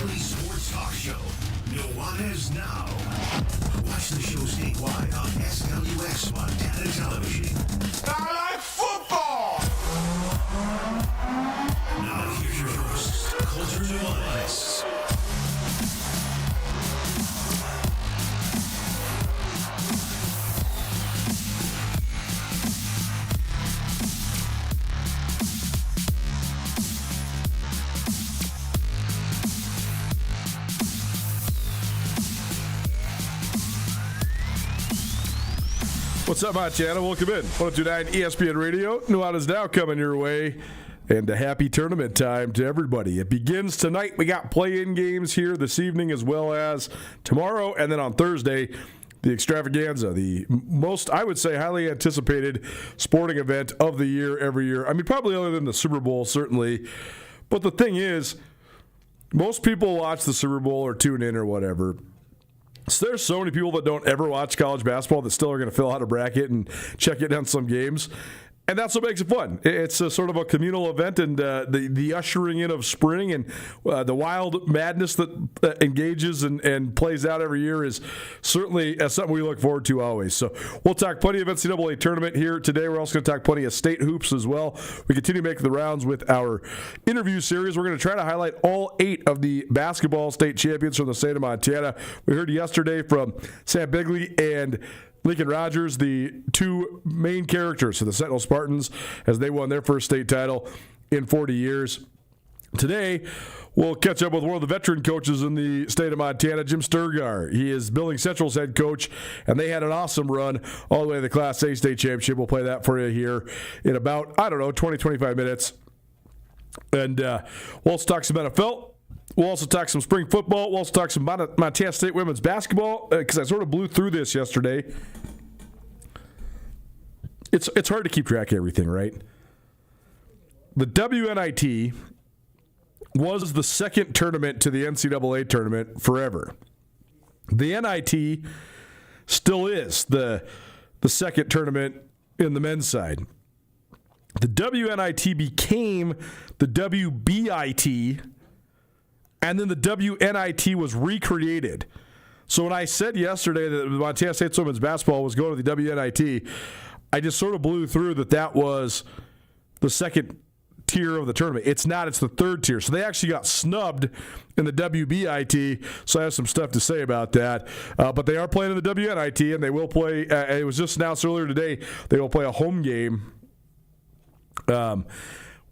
daily sports talk show, Nuanez Now. Watch the show statewide on SWX Montana Television. I like football! Now here's your host, Coulter Nuanez. What's up, Montana? Welcome in. 102.9 ESPN Radio. Nuanez Now coming your way. And a happy tournament time to everybody. It begins tonight. We got play-in games here this evening as well as tomorrow. And then on Thursday, the extravaganza, the most, I would say, highly anticipated sporting event of the year every year. I mean, probably other than the Super Bowl, certainly. But the thing is, most people watch the Super Bowl or tune in or whatever. So there's so many people that don't ever watch college basketball that still are going to fill out a bracket and check it on some games. And that's what makes it fun. It's a sort of a communal event, and the ushering in of spring and the wild madness that engages and plays out every year is certainly something we look forward to always. So we'll talk plenty of NCAA tournament here today. We're also going to talk plenty of state hoops as well. We continue making the rounds with our interview series. We're going to try to highlight all 8 of the basketball state champions from the state of Montana. We heard yesterday from Sam Bigley and Lincoln Rogers, the 2 main characters for the Sentinel Spartans as they won their first state title in 40 years. Today, we'll catch up with one of the veteran coaches in the state of Montana, Jim Sturgar. He is Billings Central's head coach, and they had an awesome run all the way to the Class A state championship. We'll play that for you here in about, 20, 25 minutes. And we'll also talk some NFL. We'll also talk some spring football. We'll also talk some Montana State women's basketball because I sort of blew through this yesterday. It's hard to keep track of everything, right? The WNIT was the second tournament to the NCAA tournament forever. The NIT still is the second tournament in the men's side. The WNIT became the WBIT, and then the WNIT was recreated. So when I said yesterday that Montana State women's basketball was going to the WNIT, I just sort of blew through that was the second tier of the tournament. It's not. It's the third tier. So they actually got snubbed in the WBIT. So I have some stuff to say about that. But they are playing in the WNIT, and they will play. It was just announced earlier today. They will play a home game.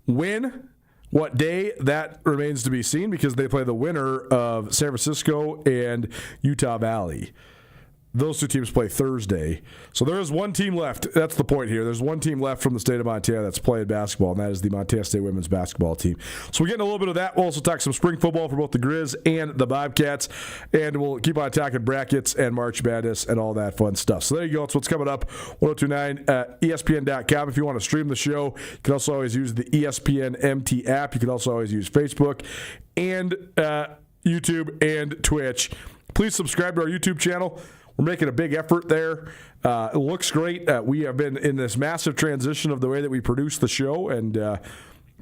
When? What day? That remains to be seen because they play the winner of San Francisco and Utah Valley. Those 2 teams play Thursday. So there is one team left. That's the point here. There's one team left from the state of Montana that's playing basketball, and that is the Montana State women's basketball team. So we're getting a little bit of that. We'll also talk some spring football for both the Grizz and the Bobcats, and we'll keep on talking brackets and March Madness and all that fun stuff. So there you go. That's what's coming up. 1029 ESPN.com. If you want to stream the show, you can also always use the ESPN MT app. You can also always use Facebook and YouTube and Twitch. Please subscribe to our YouTube channel. We're making a big effort there. It looks great. We have been in this massive transition of the way that we produce the show, and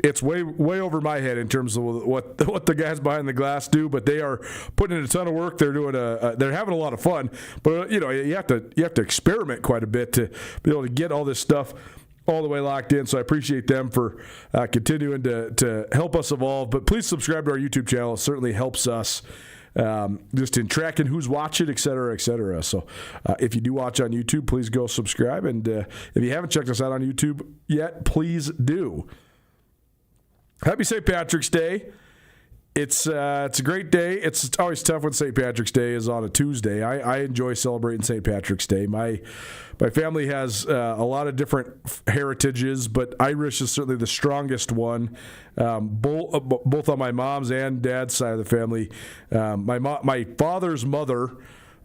it's way over my head in terms of what the guys behind the glass do. But they are putting in a ton of work. They're doing they're having a lot of fun. But you have to experiment quite a bit to be able to get all this stuff all the way locked in. So I appreciate them for continuing to help us evolve. But please subscribe to our YouTube channel. It certainly helps us. Just in tracking who's watching, et cetera, et cetera. So if you do watch on YouTube, please go subscribe. And if you haven't checked us out on YouTube yet, please do. Happy St. Patrick's Day. It's a great day. It's always tough when St. Patrick's Day is on a Tuesday. I enjoy celebrating St. Patrick's Day. My family has a lot of different heritages, but Irish is certainly the strongest one. Both on my mom's and dad's side of the family. My father's mother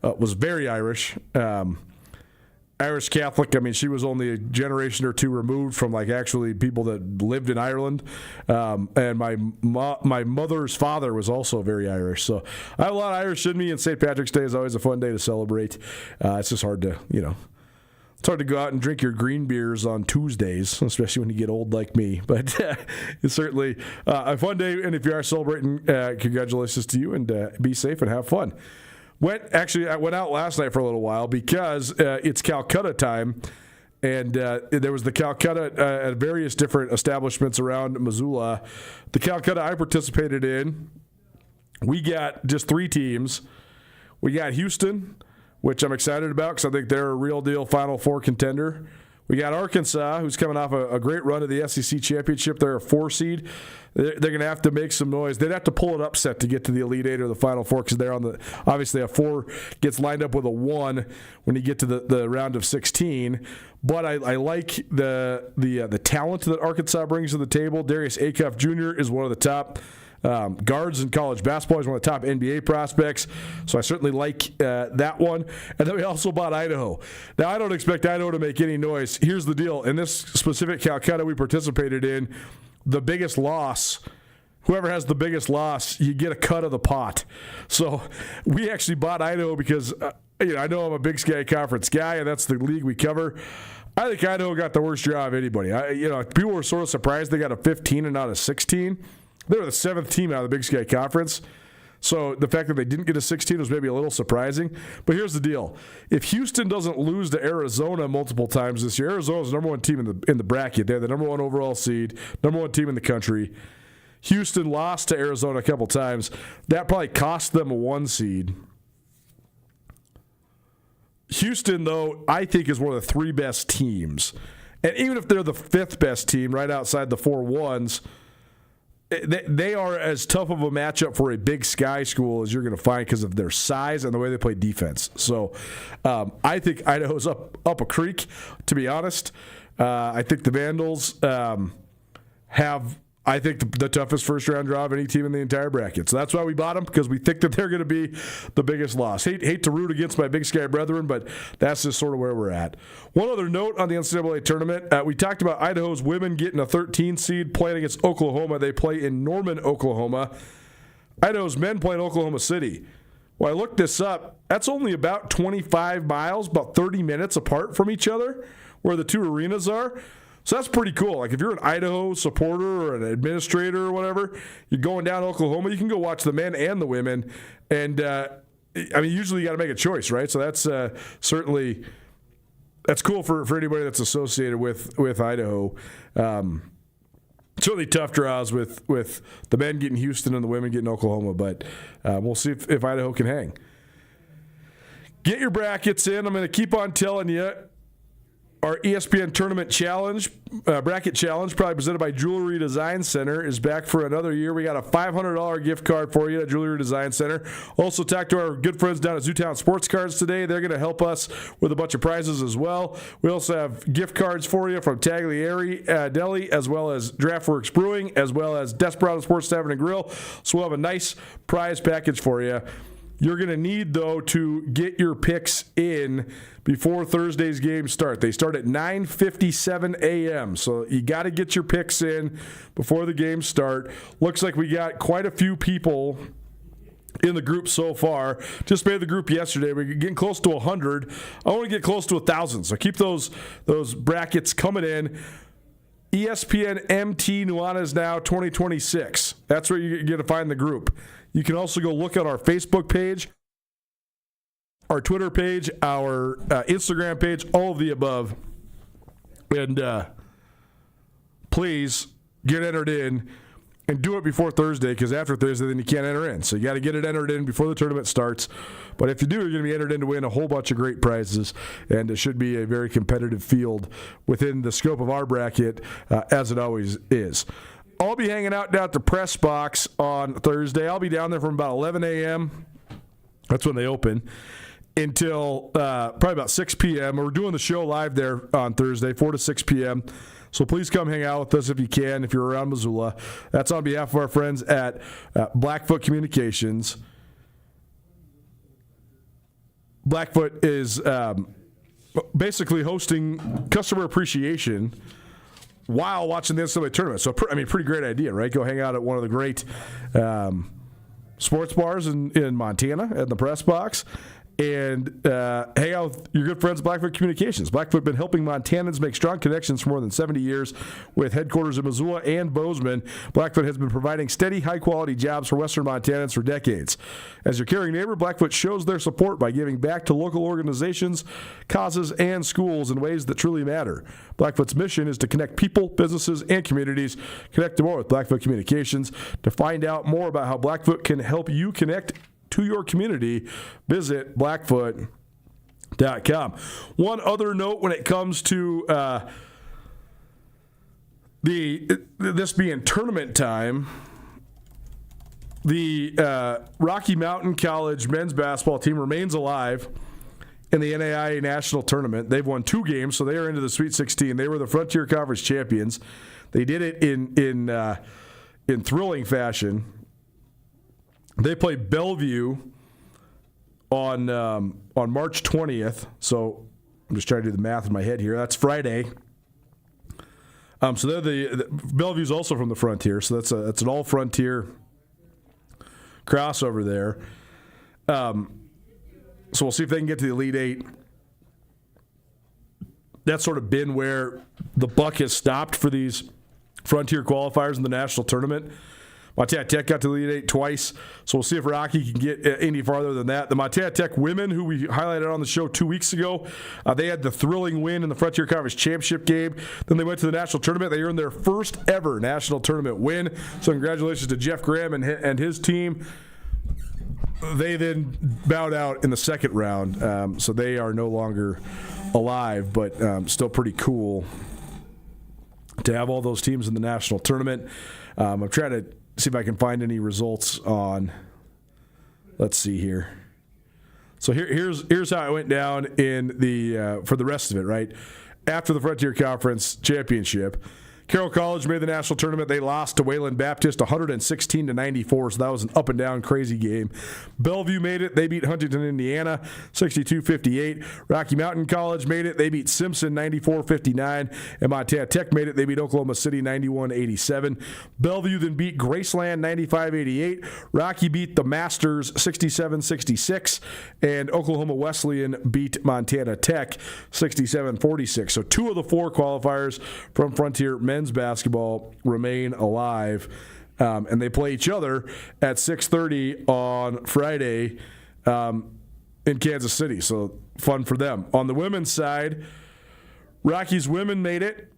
was very Irish. Irish Catholic. I mean, she was only a generation or 2 removed from actually people that lived in Ireland. And my mother's father was also very Irish. So I have a lot of Irish in me, and St. Patrick's Day is always a fun day to celebrate. It's just hard to, It's hard to go out and drink your green beers on Tuesdays, especially when you get old like me. But it's certainly a fun day, and if you are celebrating, congratulations to you, and be safe and have fun. I went out last night for a little while because it's Calcutta time, and there was the Calcutta at various different establishments around Missoula. The Calcutta I participated in, we got just 3 teams. We got Houston, which I'm excited about because I think they're a real deal Final Four contender. We got Arkansas, who's coming off a great run of the SEC championship. They're a 4 seed. They're going to have to make some noise. They'd have to pull an upset to get to the Elite 8 or the Final Four because they're on the obviously a 4 gets lined up with a 1 when you get to the round of 16. But I like the talent that Arkansas brings to the table. Darius Acuff Jr. is one of the top guards in college basketball. He's one of the top NBA prospects, so I certainly like that one. And then we also bought Idaho. Now, I don't expect Idaho to make any noise. Here's the deal. In this specific Calcutta we participated in, the biggest loss, whoever has the biggest loss, you get a cut of the pot. So we actually bought Idaho because I know I'm a Big Sky Conference guy, and that's the league we cover. I think Idaho got the worst draw of anybody. People were sort of surprised they got a 15 and not a 16. They were the 7th team out of the Big Sky Conference. So the fact that they didn't get a 16 was maybe a little surprising. But here's the deal. If Houston doesn't lose to Arizona multiple times this year, Arizona's the number 1 team in the bracket. They're the number 1 overall seed, number 1 team in the country. Houston lost to Arizona a couple times. That probably cost them a 1 seed. Houston, though, I think is one of the 3 best teams. And even if they're the 5th best team right outside the 4 1s, they are as tough of a matchup for a Big Sky school as you're going to find because of their size and the way they play defense. So I think Idaho's up a creek, to be honest. I think the Vandals have, I think, the toughest first-round draw of any team in the entire bracket. So that's why we bought them, because we think that they're going to be the biggest loss. Hate to root against my Big Sky brethren, but that's just sort of where we're at. One other note on the NCAA tournament. We talked about Idaho's women getting a 13 seed playing against Oklahoma. They play in Norman, Oklahoma. Idaho's men play in Oklahoma City. Well, I looked this up. That's only about 25 miles, about 30 minutes apart from each other, where the 2 arenas are. So that's pretty cool. Like if you're an Idaho supporter or an administrator or whatever, you're going down to Oklahoma, you can go watch the men and the women. And, usually you got to make a choice, right? So that's certainly – that's cool for anybody that's associated with Idaho. Certainly tough draws with the men getting Houston and the women getting Oklahoma, but we'll see if Idaho can hang. Get your brackets in. I'm going to keep on telling you. Our ESPN Tournament Challenge, Bracket Challenge, probably presented by Jewelry Design Center, is back for another year. We got a $500 gift card for you at Jewelry Design Center. Also talked to our good friends down at Zootown Sports Cards today. They're going to help us with a bunch of prizes as well. We also have gift cards for you from Taglieri Deli, as well as Draftworks Brewing, as well as Desperado Sports Tavern and Grill. So we'll have a nice prize package for you. You're going to need, though, to get your picks in before Thursday's games start. They start at 9:57 a.m., so you got to get your picks in before the games start. Looks like we got quite a few people in the group so far. Just made the group yesterday. We're getting close to 100. I want to get close to 1,000, so keep those brackets coming in. ESPN MT Nuanez Now 2026. That's where you're going to find the group. You can also go look at our Facebook page, our Twitter page, our Instagram page, all of the above. And please get entered in and do it before Thursday, because after Thursday, then you can't enter in. So you got to get it entered in before the tournament starts. But if you do, you're going to be entered in to win a whole bunch of great prizes, and it should be a very competitive field within the scope of our bracket, as it always is. I'll be hanging out down at the press box on Thursday. I'll be down there from about 11 a.m. That's when they open, until probably about 6 p.m. We're doing the show live there on Thursday, 4 to 6 p.m. So please come hang out with us if you can, if you're around Missoula. That's on behalf of our friends at Blackfoot Communications. Blackfoot is basically hosting customer appreciation while watching the NCAA tournament. So, pretty great idea, right? Go hang out at one of the great sports bars in Montana at the press box, and hang out with your good friends at Blackfoot Communications. Blackfoot been helping Montanans make strong connections for more than 70 years with headquarters in Missoula and Bozeman. Blackfoot has been providing steady, high-quality jobs for Western Montanans for decades. As your caring neighbor, Blackfoot shows their support by giving back to local organizations, causes, and schools in ways that truly matter. Blackfoot's mission is to connect people, businesses, and communities. Connect more with Blackfoot Communications. To find out more about how Blackfoot can help you connect to your community, visit blackfoot.com. One other note when it comes to this being tournament time, the Rocky Mountain College men's basketball team remains alive in the NAIA National Tournament. They've won 2 games, so they are into the Sweet 16. They were the Frontier Conference champions. They did it in thrilling fashion. They play Bellevue on March 20th. So I'm just trying to do the math in my head here. That's Friday. So they're Bellevue's also from the Frontier. So that's an all Frontier crossover there. So we'll see if they can get to the Elite Eight. That's sort of been where the buck has stopped for these Frontier qualifiers in the national tournament. Montana Tech got to the Elite Eight twice, so we'll see if Rocky can get any farther than that. The Montana Tech women, who we highlighted on the show 2 weeks ago, they had the thrilling win in the Frontier Conference Championship game. Then they went to the national tournament. They earned their first ever national tournament win. So congratulations to Jeff Graham and his team. They then bowed out in the second round, so they are no longer alive, but still pretty cool to have all those teams in the national tournament. I'm trying to see if I can find any results on. Let's see here. So here's how it went down in the for the rest of it. Right after the Frontier Conference Championship, Carroll College made the national tournament. They lost to Wayland Baptist 116-94, so that was an up and down crazy game. Bellevue made it. They beat Huntington, Indiana 62-58. Rocky Mountain College made it. They beat Simpson 94-59. And Montana Tech made it. They beat Oklahoma City 91-87. Bellevue then beat Graceland 95-88. Rocky beat the Masters 67-66. And Oklahoma Wesleyan beat Montana Tech 67-46. So 2 of the 4 qualifiers from Frontier men's basketball remain alive, and they play each other at 6:30 on Friday in Kansas City. So fun for them. On the women's side, Rocky's women made it.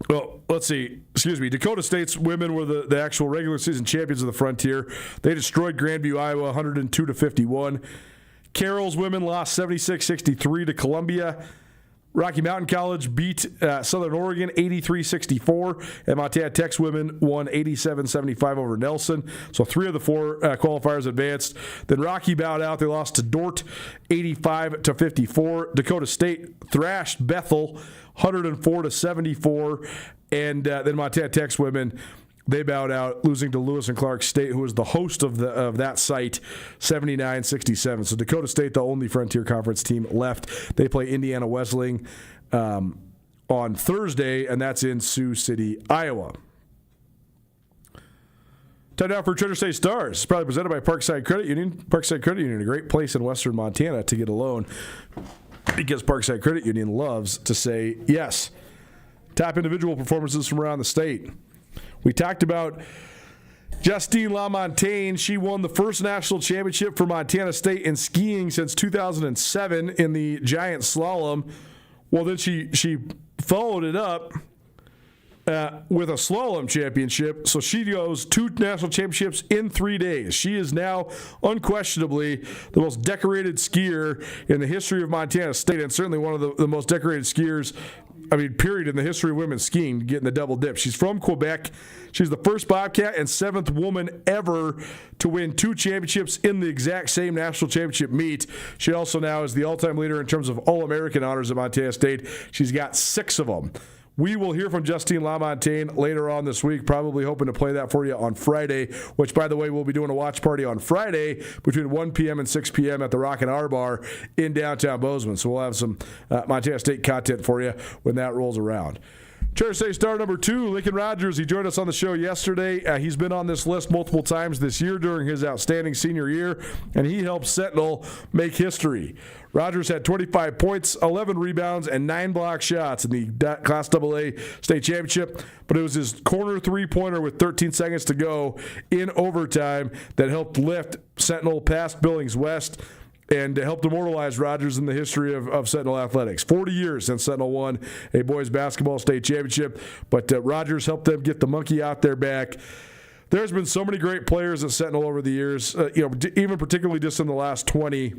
Well, let's see. Excuse me. Dakota State's women were the actual regular season champions of the Frontier. They destroyed Grandview, Iowa, 102-51. Carroll's women lost 76-63 to Columbia. Rocky Mountain College beat Southern Oregon 83-64, and Montana Tech's women won 87-75 over Nelson. So 3 of the 4 qualifiers advanced. Then Rocky bowed out. They lost to Dort 85-54. Dakota State thrashed Bethel 104-74, and then Montana Tech's women, they bowed out, losing to Lewis and Clark State, who was the host of that site, 79-67. So Dakota State, the only Frontier Conference team left. They play Indiana Wesleyan on Thursday, and that's in Sioux City, Iowa. Time now for Treasure State Stars. It's probably presented by Parkside Credit Union. Parkside Credit Union, a great place in western Montana to get a loan, because Parkside Credit Union loves to say yes. Top individual performances from around the state. We talked about Justine LaMontagne. She won the first national championship for Montana State in skiing since 2007 in the giant slalom. Well, then she followed it up with a slalom championship. So she goes 2 national championships in 3 days. She is now unquestionably the most decorated skier in the history of Montana State, and certainly one of the most decorated skiers, period, in the history of women's skiing, getting the double dip. She's from Quebec. She's the first Bobcat and 7th woman ever to win 2 championships in the exact same national championship meet. She also now is the all-time leader in terms of All-American honors at Montana State. She's got 6 of them. We will hear from Justine LaMontagne later on this week, probably hoping to play that for you on Friday, which, by the way, we'll be doing a watch party on Friday between 1 p.m. and 6 p.m. at the Rock and R Bar in downtown Bozeman. So we'll have some Montana State content for you when that rolls around. Charter State star number 2, Lincoln Rogers. He joined us on the show yesterday. He's been on this list multiple times this year during his outstanding senior year, and he helped Sentinel make history. Rogers had 25 points, 11 rebounds, and 9 block shots in the Class AA state championship, but it was his corner three-pointer with 13 seconds to go in overtime that helped lift Sentinel past Billings West and helped immortalize Rogers in the history of Sentinel athletics. 40 years since Sentinel won a boys basketball state championship, but Rogers helped them get the monkey out their back. There's been so many great players at Sentinel over the years, even particularly just in the last 20.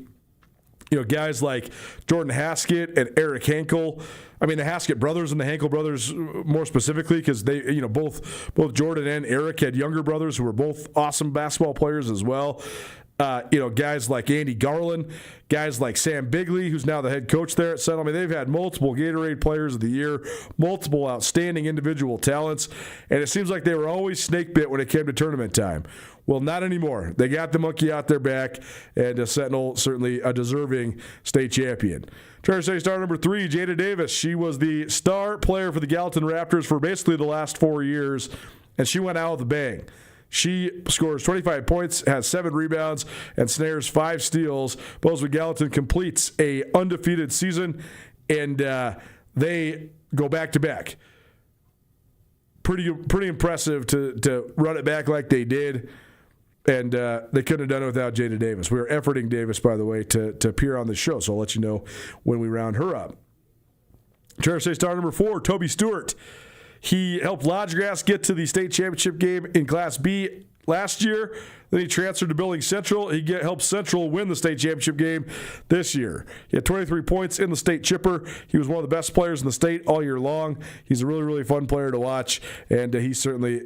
Guys like Jordan Haskett and Eric Hankel. I mean, the Haskett brothers and the Hankel brothers more specifically, because they, both Jordan and Eric had younger brothers who were both awesome basketball players as well. Guys like Andy Garland, guys like Sam Bigley, who's now the head coach there at Sentinel. I mean, they've had multiple Gatorade Players of the Year, multiple outstanding individual talents, and it seems like they were always snake bit when it came to tournament time. Well, not anymore. They got the monkey out their back, and Sentinel certainly a deserving state champion. Charter State star number 3, Jada Davis. She was the star player for the Gallatin Raptors for basically the last 4 years, and she went out with a bang. She scores 25 points, has 7 rebounds, and snares 5 steals. Bozeman Gallatin completes a undefeated season, and they go back-to-back. Pretty impressive to run it back like they did, and they couldn't have done it without Jada Davis. We are efforting Davis, by the way, to appear on the show, so I'll let you know when we round her up. Charter State star number 4, Toby Stewart. He helped Lodgegrass get to the state championship game in Class B last year. Then he transferred to Billings Central. He helped Central win the state championship game this year. He had 23 points in the state chipper. He was one of the best players in the state all year long. He's a really, really fun player to watch, and he certainly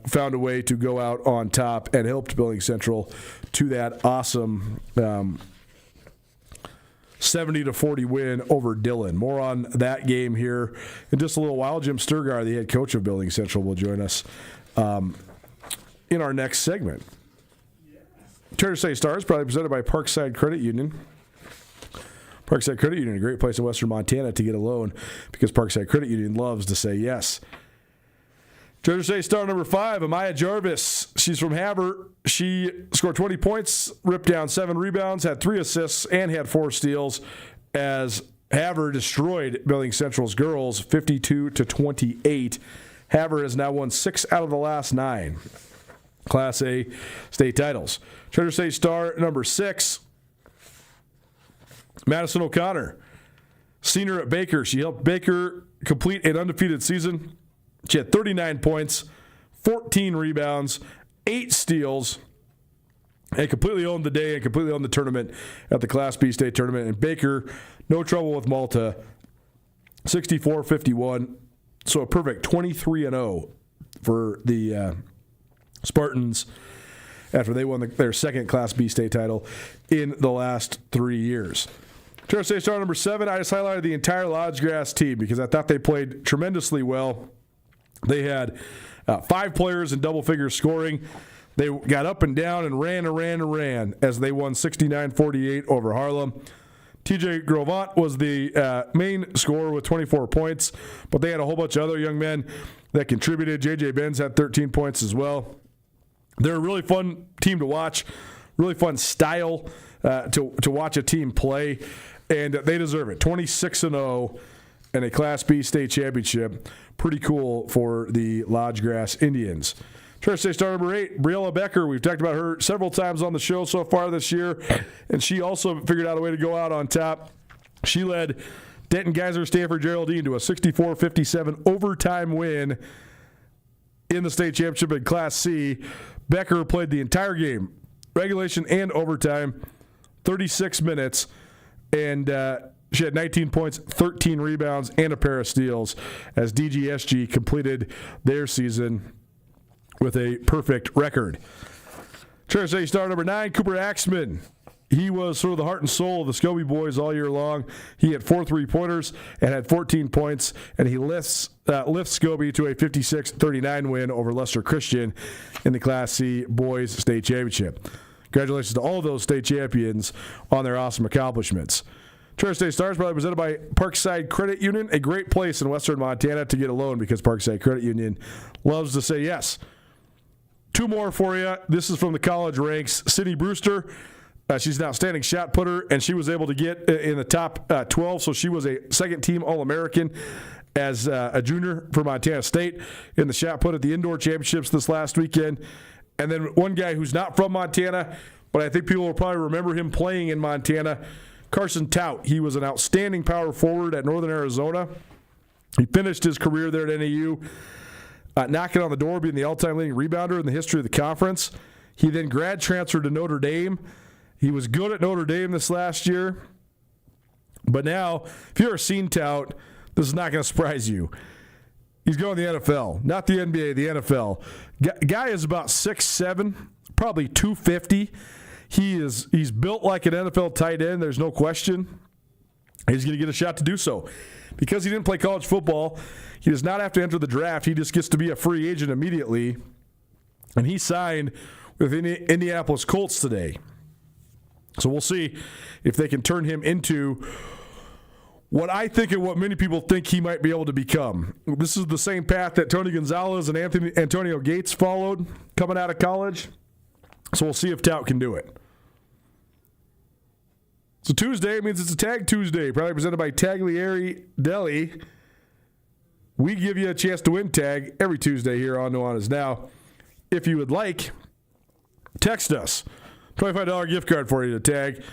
found a way to go out on top and helped Billings Central to that awesome 70-40 win over Dillon. More on that game here in just a little while. Jim Sturgar, the head coach of Billings Central, will join us in our next segment. Charter State Stars, probably presented by Parkside Credit Union. Parkside Credit Union, a great place in western Montana to get a loan because Parkside Credit Union loves to say yes. Charter State star number 5, Amaya Jarvis. She's from Havre. She scored 20 points, ripped down 7 rebounds, had 3 assists, and had 4 steals as Havre destroyed Billings Central's girls 52-28. Havre has now won 6 out of the last 9 Class A state titles. Charter State star number 6, Madison O'Connor. Senior at Baker. She helped Baker complete an undefeated season. She had 39 points, 14 rebounds, 8 steals, and completely owned the day and completely owned the tournament at the Class B state tournament. And Baker, no trouble with Malta, 64-51. So a perfect 23-0 for the Spartans after they won their second Class B state title in the last 3 years. Charter State star number 7, I just highlighted the entire Lodgegrass team because I thought they played tremendously well. They had 5 players in double figure scoring. They got up and down and ran as they won 69-48 over Harlem. TJ Grovant was the main scorer with 24 points, but they had a whole bunch of other young men that contributed. JJ Benz had 13 points as well. They're a really fun team to watch, really fun style to watch a team play, and they deserve it. 26-0 and a Class B state championship. Pretty cool for the Lodgegrass Indians. Charter State star number 8, Briella Becker. We've talked about her several times on the show so far this year, and she also figured out a way to go out on top. She led Denton Geyser Stanford Geraldine to a 64-57 overtime win in the state championship in Class C. Becker played the entire game, regulation and overtime, 36 minutes, and she had 19 points, 13 rebounds, and a pair of steals as DGSG completed their season with a perfect record. Charter State star number 9, Cooper Axman. He was sort of the heart and soul of the Scobie boys all year long. He had 4 3-pointers and had 14 points, and he lifts Scobie to a 56-39 win over Lester Christian in the Class C boys state championship. Congratulations to all of those state champions on their awesome accomplishments. Treasure State Stars, probably presented by Parkside Credit Union, a great place in western Montana to get a loan because Parkside Credit Union loves to say yes. Two more for you. This is from the college ranks. Sydney Brewster, she's an outstanding shot putter, and she was able to get in the top 12, so she was a second-team All-American as a junior for Montana State in the shot put at the indoor championships this last weekend. And then one guy who's not from Montana, but I think people will probably remember him playing in Montana, Carson Tout. He was an outstanding power forward at Northern Arizona. He finished his career there at NAU, knocking on the door, being the all-time leading rebounder in the history of the conference. He then grad transferred to Notre Dame. He was good at Notre Dame this last year. But now, if you're a seen Tout, this is not going to surprise you. He's going to the NFL, not the NBA, the NFL. Guy is about 6'7", probably 250. He's built like an NFL tight end. There's no question. He's going to get a shot to do so. Because he didn't play college football, he does not have to enter the draft. He just gets to be a free agent immediately. And he signed with Indianapolis Colts today. So we'll see if they can turn him into what I think and what many people think he might be able to become. This is the same path that Tony Gonzalez and Antonio Gates followed coming out of college. So we'll see if Tout can do it. So Tuesday means it's a Tag Tuesday, probably presented by Taglieri Deli. We give you a chance to win tag every Tuesday here on Nuanez Now. If you would like, text us. $25 gift card for you to tag.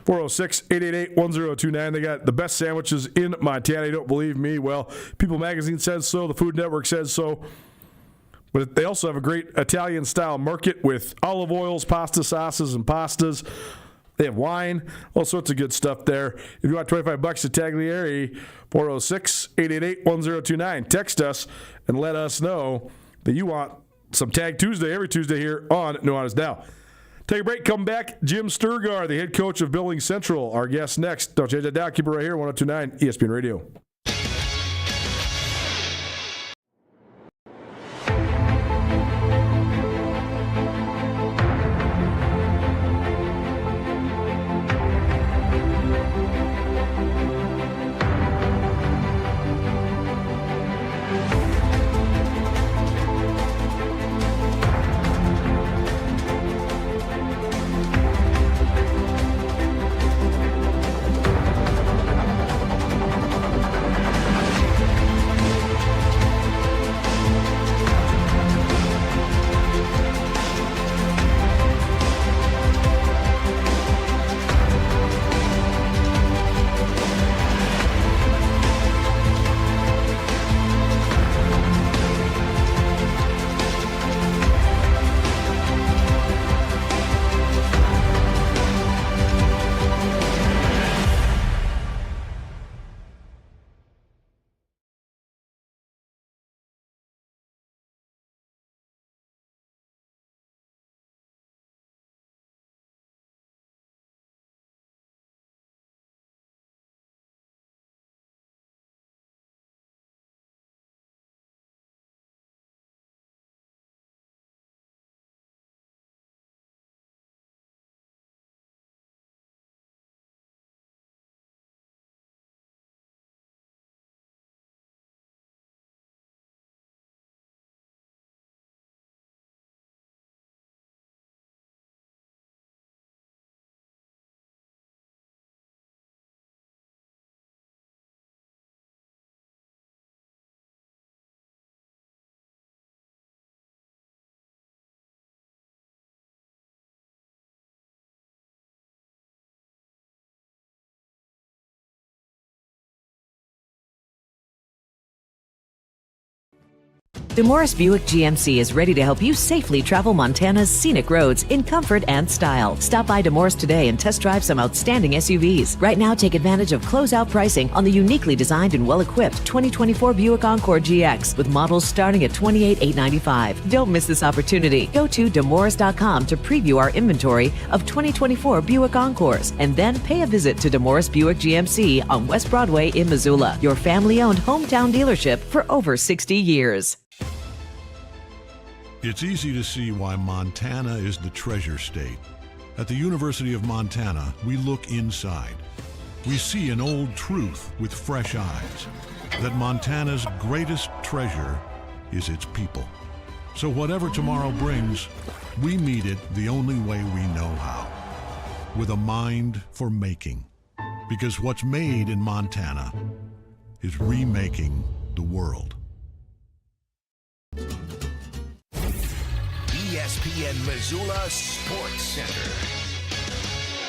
406-888-1029. They got the best sandwiches in Montana. You don't believe me? Well, People Magazine says so. The Food Network says so. But they also have a great Italian-style market with olive oils, pasta sauces, and pastas. They have wine, all sorts of good stuff there. If you want $25 at Taglieri, 406-888-1029. Text us and let us know that you want some Tag Tuesday every Tuesday here on Nuanez Now. Take a break, come back. Jim Sturgar, the head coach of Billings Central, our guest next. Don't change that down. Keep it right here, 102.9 ESPN Radio. DeMorris Buick GMC is ready to help you safely travel Montana's scenic roads in comfort and style. Stop by DeMorris today and test drive some outstanding SUVs. Right now, take advantage of closeout pricing on the uniquely designed and well-equipped 2024 Buick Encore GX with models starting at $28,895. Don't miss this opportunity. Go to demorris.com to preview our inventory of 2024 Buick Encores and then pay a visit to DeMorris Buick GMC on West Broadway in Missoula, your family-owned hometown dealership for over 60 years. It's easy to see why Montana is the treasure state. At the University of Montana, we look inside. we see an old truth with fresh eyes, that Montana's greatest treasure is its people. So whatever tomorrow brings, we meet it the only way we know how, with a mind for making. Because what's made in Montana is remaking the world. ESPN Missoula Sports Center.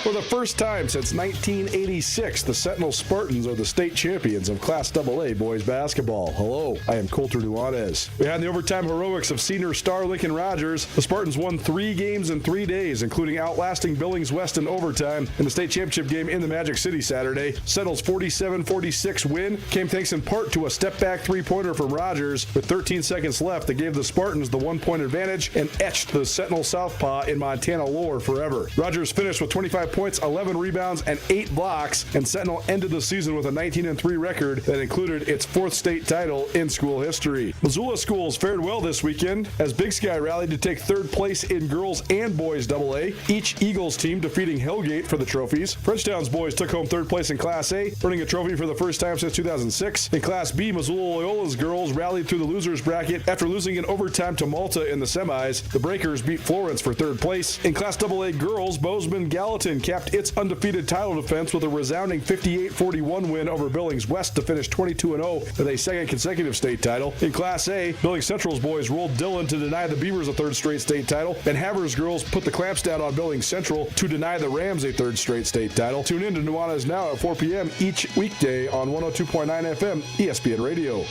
For the first time since 1986, the Sentinel Spartans are the state champions of Class AA boys basketball. Hello, I am Colter Nuanez. Behind the overtime heroics of senior star Lincoln Rogers, the Spartans won 3 games in 3 days, including outlasting Billings West in overtime in the state championship game in the Magic City Saturday. Sentinel's 47-46 win came thanks in part to a step-back three-pointer from Rogers with 13 seconds left that gave the Spartans the 1-point advantage and etched the Sentinel Southpaw in Montana lore forever. Rogers finished with 25 points, 11 rebounds, and 8 blocks, and Sentinel ended the season with a 19-3 record that included its 4th state title in school history. Missoula schools fared well this weekend as Big Sky rallied to take 3rd place in girls and boys AA, each Eagles team defeating Hellgate for the trophies. Frenchtown's boys took home 3rd place in Class A, earning a trophy for the first time since 2006. In Class B, Missoula Loyola's girls rallied through the losers bracket after losing in overtime to Malta in the semis. The Breakers beat Florence for 3rd place. In Class AA girls, Bozeman Gallatin capped its undefeated title defense with a resounding 58-41 win over Billings West to finish 22-0 with a 2nd consecutive state title. In Class A, Billings Central's boys rolled Dillon to deny the Beavers a 3rd straight state title, and Havers girls put the clamps down on Billings Central to deny the Rams a 3rd straight state title. Tune in to Nuanez Now at 4 p.m. each weekday on 102.9 FM ESPN Radio.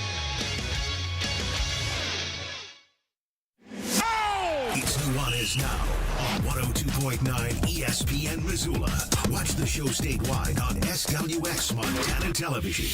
It's Nuanez Now on 102.9 ESPN Missoula. Watch the show statewide on SWX Montana Television.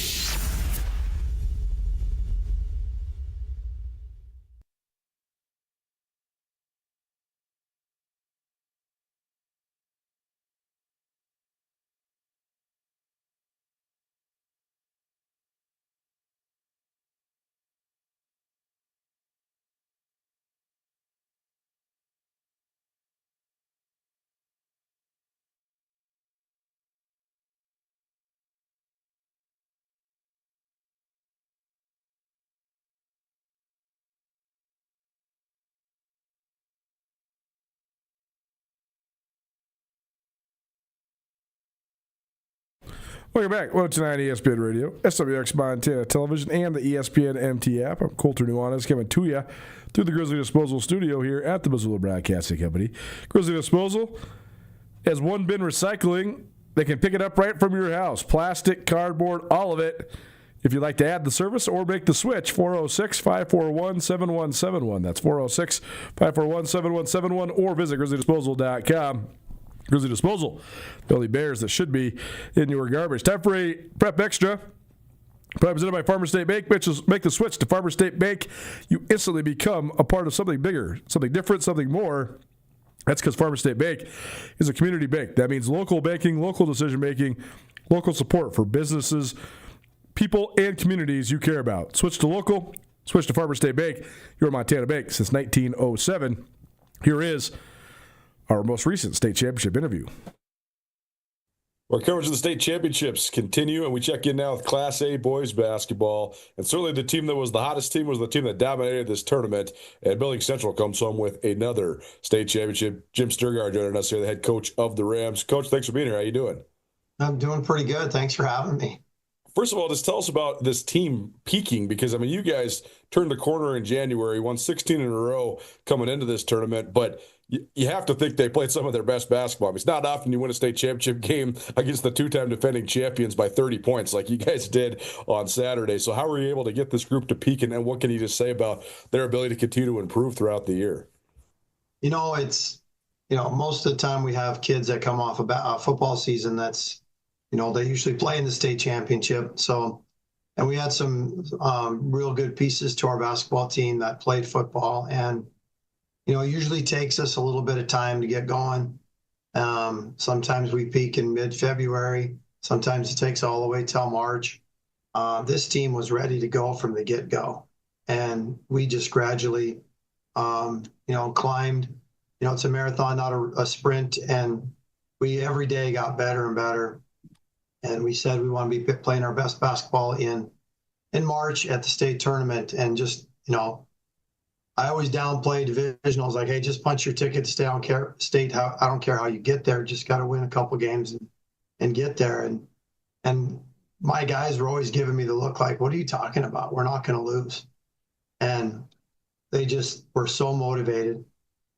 Welcome back. 102.9 ESPN Radio, SWX Montana Television, and the ESPN MT app. I'm Colter Nuanez coming to you through the Grizzly Disposal studio here at the Missoula Broadcasting Company. Grizzly Disposal has one bin recycling. They can pick it up right from your house. Plastic, cardboard, all of it. If you'd like to add the service or make the switch, 406-541-7171. That's 406-541-7171, or visit GrizzlyDisposal.com. Grizzly Disposal, the only bears that should be in your garbage. Time for a Prep Extra. Presented by Farmer State Bank. Make the switch to Farmer State Bank. You instantly become a part of something bigger, something different, something more. That's because Farmer State Bank is a community bank. That means local banking, local decision-making, local support for businesses, people, and communities you care about. Switch to local. Switch to Farmer State Bank, your Montana bank since 1907. Here is our most recent state championship interview. Our coverage of the state championships continue, and we check in now with Class A boys basketball. And certainly the team that was the hottest team was the team that dominated this tournament. And Billings Central comes home with another state championship. Jim Sturgard joining us here, the head coach of the Rams. Coach, thanks for being here. How you doing? I'm doing pretty good. Thanks for having me. First of all, just tell us about this team peaking, because, I mean, you guys turned the corner in January, won 16 in a row coming into this tournament, but you have to think they played some of their best basketball. I mean, it's not often you win a state championship game against the 2-time defending champions by 30 points like you guys did on Saturday. So how were you able to get this group to peak, and what can you just say about their ability to continue to improve throughout the year? Most of the time we have kids that come off a football season that's, they usually play in the state championship. So, and we had some real good pieces to our basketball team that played football. And, it usually takes us a little bit of time to get going. Sometimes we peak in mid-February. Sometimes it takes all the way till March. This team was ready to go from the get-go. And we just gradually, climbed. It's a marathon, not a sprint. And we every day got better and better. And we said we want to be playing our best basketball in March at the state tournament. And just, I always downplay divisionals, like, hey, just punch your ticket to stay. I don't care I don't care how you get there. Just got to win a couple games and get there. And my guys were always giving me the look like, what are you talking about? We're not going to lose. And they just were so motivated.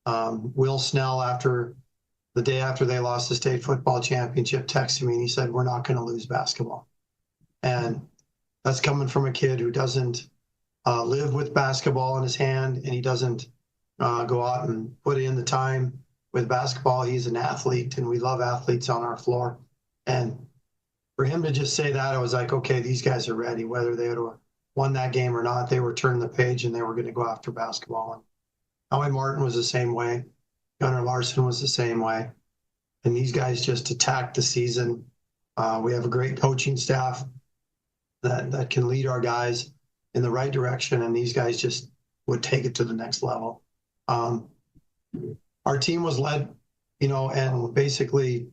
Will Snell, the day after they lost the state football championship, texted me and he said, we're not going to lose basketball. And that's coming from a kid who doesn't live with basketball in his hand, and he doesn't go out and put in the time with basketball. He's an athlete, and we love athletes on our floor. And for him to just say that, I was like, okay, these guys are ready. Whether they would have won that game or not, they were turning the page and they were going to go after basketball. And Howie Martin was the same way. Gunnar Larson was the same way. And these guys just attacked the season. We have a great coaching staff that can lead our guys in the right direction, and these guys just would take it to the next level. Our team was led, and basically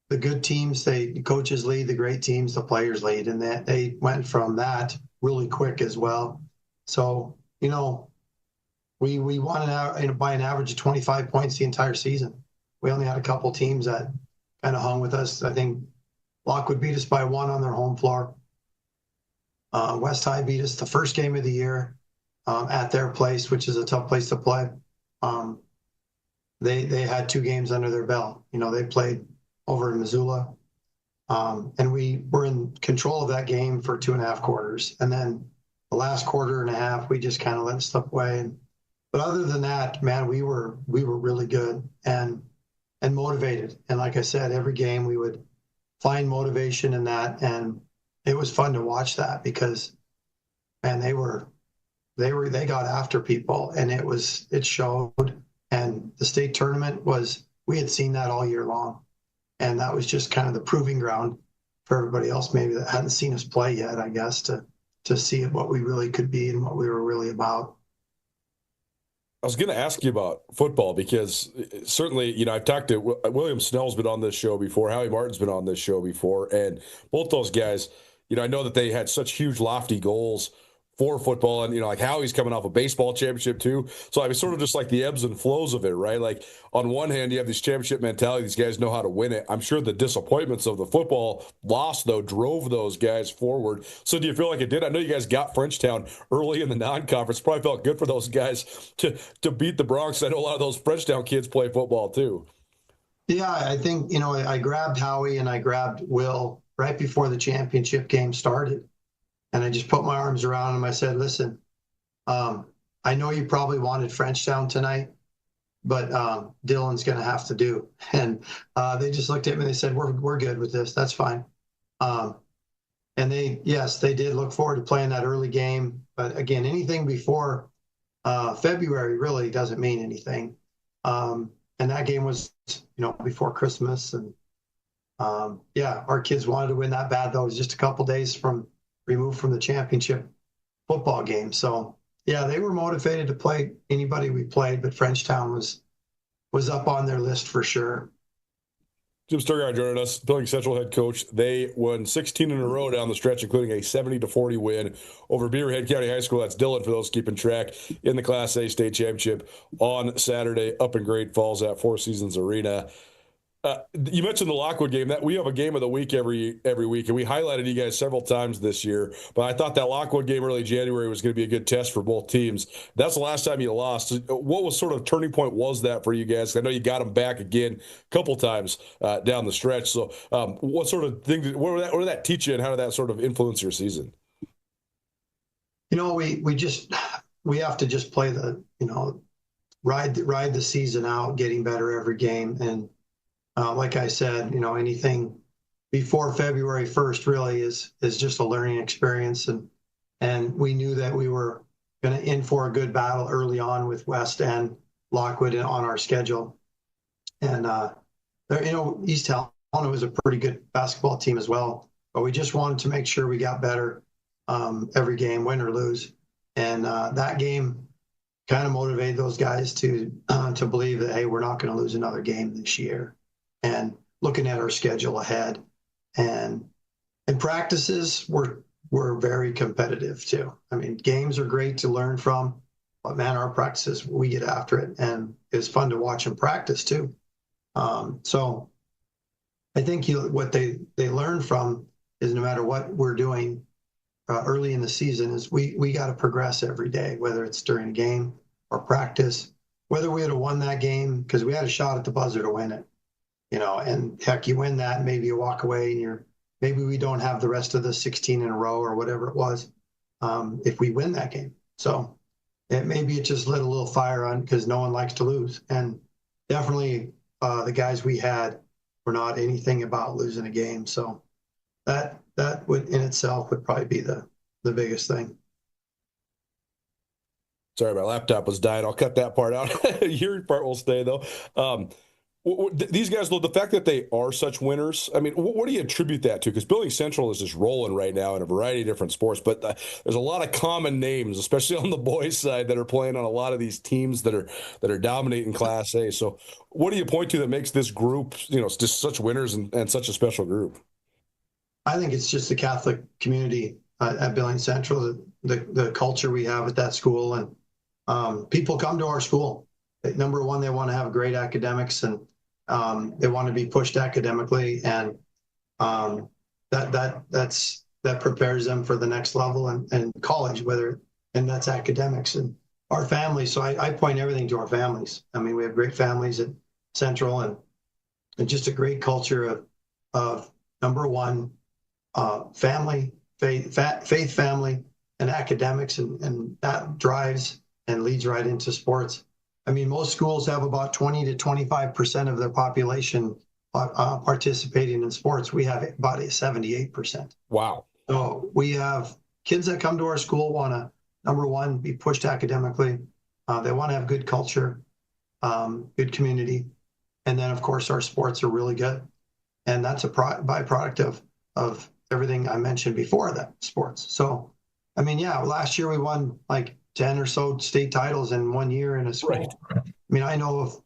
the good teams, the coaches lead, the great teams, the players lead, and that they went from that really quick as well. So, we won by an average of 25 points the entire season. We only had a couple teams that kind of hung with us. I think Lockwood beat us by 1 on their home floor. West High beat us the first game of the year at their place, which is a tough place to play. They had 2 games under their belt. They played over in Missoula, and we were in control of that game for 2.5 quarters. And then the last quarter and a half, we just kind of let it slip away. But other than that, man, we were really good and motivated. And like I said, every game we would find motivation in that, and it was fun to watch that because, man, they got after people, and it showed. And the state tournament we had seen that all year long, and that was just kind of the proving ground for everybody else maybe that hadn't seen us play yet, I guess, to see what we really could be and what we were really about. I was going to ask you about football because certainly, I've talked to William Snell's been on this show before. Howie Martin's been on this show before. And both those guys, I know that they had such huge, lofty goals for football. And, like Howie's coming off a baseball championship too. So I was sort of just like the ebbs and flows of it, right? Like on one hand, you have this championship mentality. These guys know how to win it. I'm sure the disappointments of the football loss, though, drove those guys forward. So do you feel like it did? I know you guys got Frenchtown early in the non-conference. Probably felt good for those guys to beat the Bronx. I know a lot of those Frenchtown kids play football too. Yeah, I think, I grabbed Howie and I grabbed Will right before the championship game started. And I just put my arms around him. I said, listen, I know you probably wanted Frenchtown tonight, but Dylan's going to have to do. And they just looked at me and they said, we're good with this. That's fine. And they did look forward to playing that early game. But again, anything before February really doesn't mean anything. And that game was, before Christmas. And our kids wanted to win that bad, though. It was just a couple days removed from the championship football game. So, they were motivated to play anybody we played, but Frenchtown was up on their list for sure. Jim Sturgeon joining us, Billings Central head coach. They won 16 in a row down the stretch, including a 70-40 win over Beaverhead County High School. That's Dillon, for those keeping track, in the Class A state championship on Saturday up in Great Falls at Four Seasons Arena. You mentioned the Lockwood game. That we have a game of the week every week, and we highlighted you guys several times this year. But I thought that Lockwood game early January was going to be a good test for both teams. That's the last time you lost. What was sort of turning point was that for you guys? I know you got them back again a couple times down the stretch. So, what sort of thing? What did that teach you, and how did that sort of influence your season? We have to just play ride the season out, getting better every game. And like I said, anything before February 1st really is just a learning experience. And we knew that we were going to in for a good battle early on with West and Lockwood on our schedule. And, East Helena was a pretty good basketball team as well. But we just wanted to make sure we got better every game, win or lose. And that game kind of motivated those guys to believe that, hey, we're not going to lose another game this year. And looking at our schedule ahead, and And practices were very competitive too. I mean, games are great to learn from, but man, our practices, we get after it, and it's fun to watch them practice too. So I think what they learn from is no matter what we're doing early in the season is we got to progress every day, whether it's during a game or practice, whether we had won that game because we had a shot at the buzzer to win it, and heck, you win that, maybe you walk away and maybe we don't have the rest of the 16 in a row or whatever it was if we win that game. So maybe it just lit a little fire on because no one likes to lose. And definitely the guys we had were not anything about losing a game. So that would in itself would probably be the biggest thing. Sorry, my laptop was dying. I'll cut that part out. Your part will stay, though. These guys, though, the fact that they are such winners, I mean, what do you attribute that to? Because Billings Central is just rolling right now in a variety of different sports, but there's a lot of common names, especially on the boys' side, that are playing on a lot of these teams that are dominating Class A. So what do you point to that makes this group, just such winners and such a special group? I think it's just the Catholic community at Billings Central, the culture we have at that school, and people come to our school. Number one, they want to have great academics, and they want to be pushed academically, and that prepares them for the next level and college, and that's academics and our families. So I point everything to our families. I mean, we have great families at Central, and just a great culture of number one, family, faith, family, and academics, and that drives and leads right into sports. I mean, most schools have about 20 to 25% of their population participating in sports. We have about 78%. Wow. So we have kids that come to our school want to, number one, be pushed academically. They want to have good culture, good community. And then, of course, our sports are really good. And that's a byproduct of everything I mentioned before that, sports. So, I mean, yeah, last year we won like 10 or so state titles in 1 year in a school. Right. I mean, I know of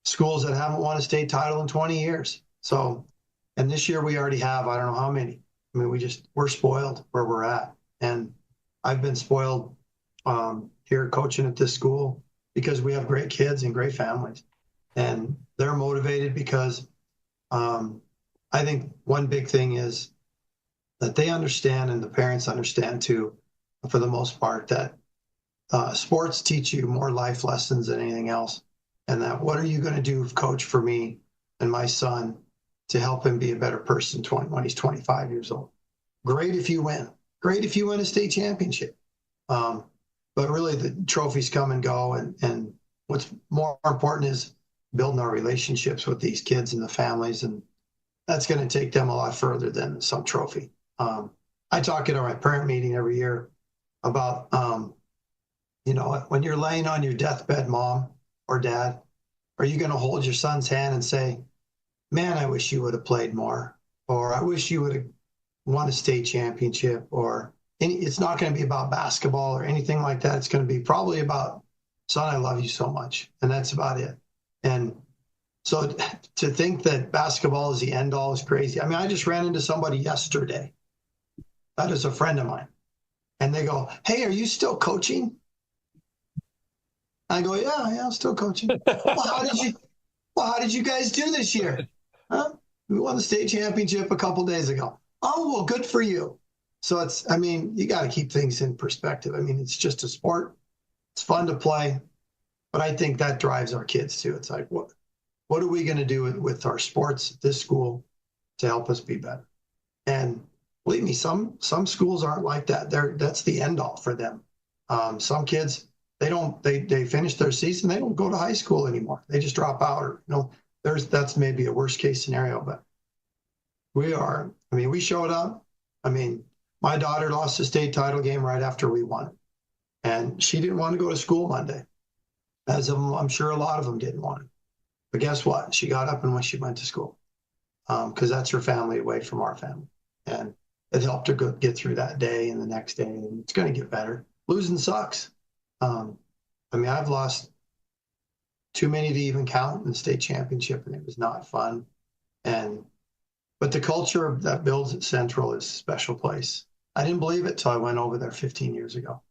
schools that haven't won a state title in 20 years. So, and this year we already have, I don't know how many. I mean, we're spoiled where we're at. And I've been spoiled here coaching at this school because we have great kids and great families. And they're motivated because I think one big thing is that they understand, and the parents understand too, for the most part, that sports teach you more life lessons than anything else. And that what are you going to do, coach, for me and my son to help him be a better person when he's 25 years old? Great if you win. Great if you win a state championship. But really the trophies come and go. And what's more important is building our relationships with these kids and the families. And that's going to take them a lot further than some trophy. I talk at my parent meeting every year about, when you're laying on your deathbed, mom or dad, are you going to hold your son's hand and say, man, I wish you would have played more, or I wish you would have won a state championship, or it's not going to be about basketball or anything like that. It's going to be probably about, son, I love you so much. And that's about it. And so to think that basketball is the end all is crazy. I mean, I just ran into somebody yesterday. That is a friend of mine. And they go, hey, are you still coaching? I go, yeah, I'm still coaching. Well, how did you guys do this year? Huh? We won the state championship a couple days ago. Oh, well, good for you. So you got to keep things in perspective. I mean, it's just a sport. It's fun to play. But I think that drives our kids too. It's like, what are we going to do with our sports at this school to help us be better? And believe me, some schools aren't like that. That's the end all for them. Some kids, they finish their season, they don't go to high school anymore. They just drop out, or that's maybe a worst case scenario. But we showed up. I mean, my daughter lost a state title game right after we won it, and she didn't want to go to school Monday, as I'm sure a lot of them didn't want to. But guess what? She got up and she went to school because that's her family away from our family, and it helped her get through that day and the next day, and it's going to get better. Losing sucks. I've lost too many to even count in the state championship, and it was not fun. And But the culture that builds at Central is a special place. I didn't believe it till I went over there 15 years ago.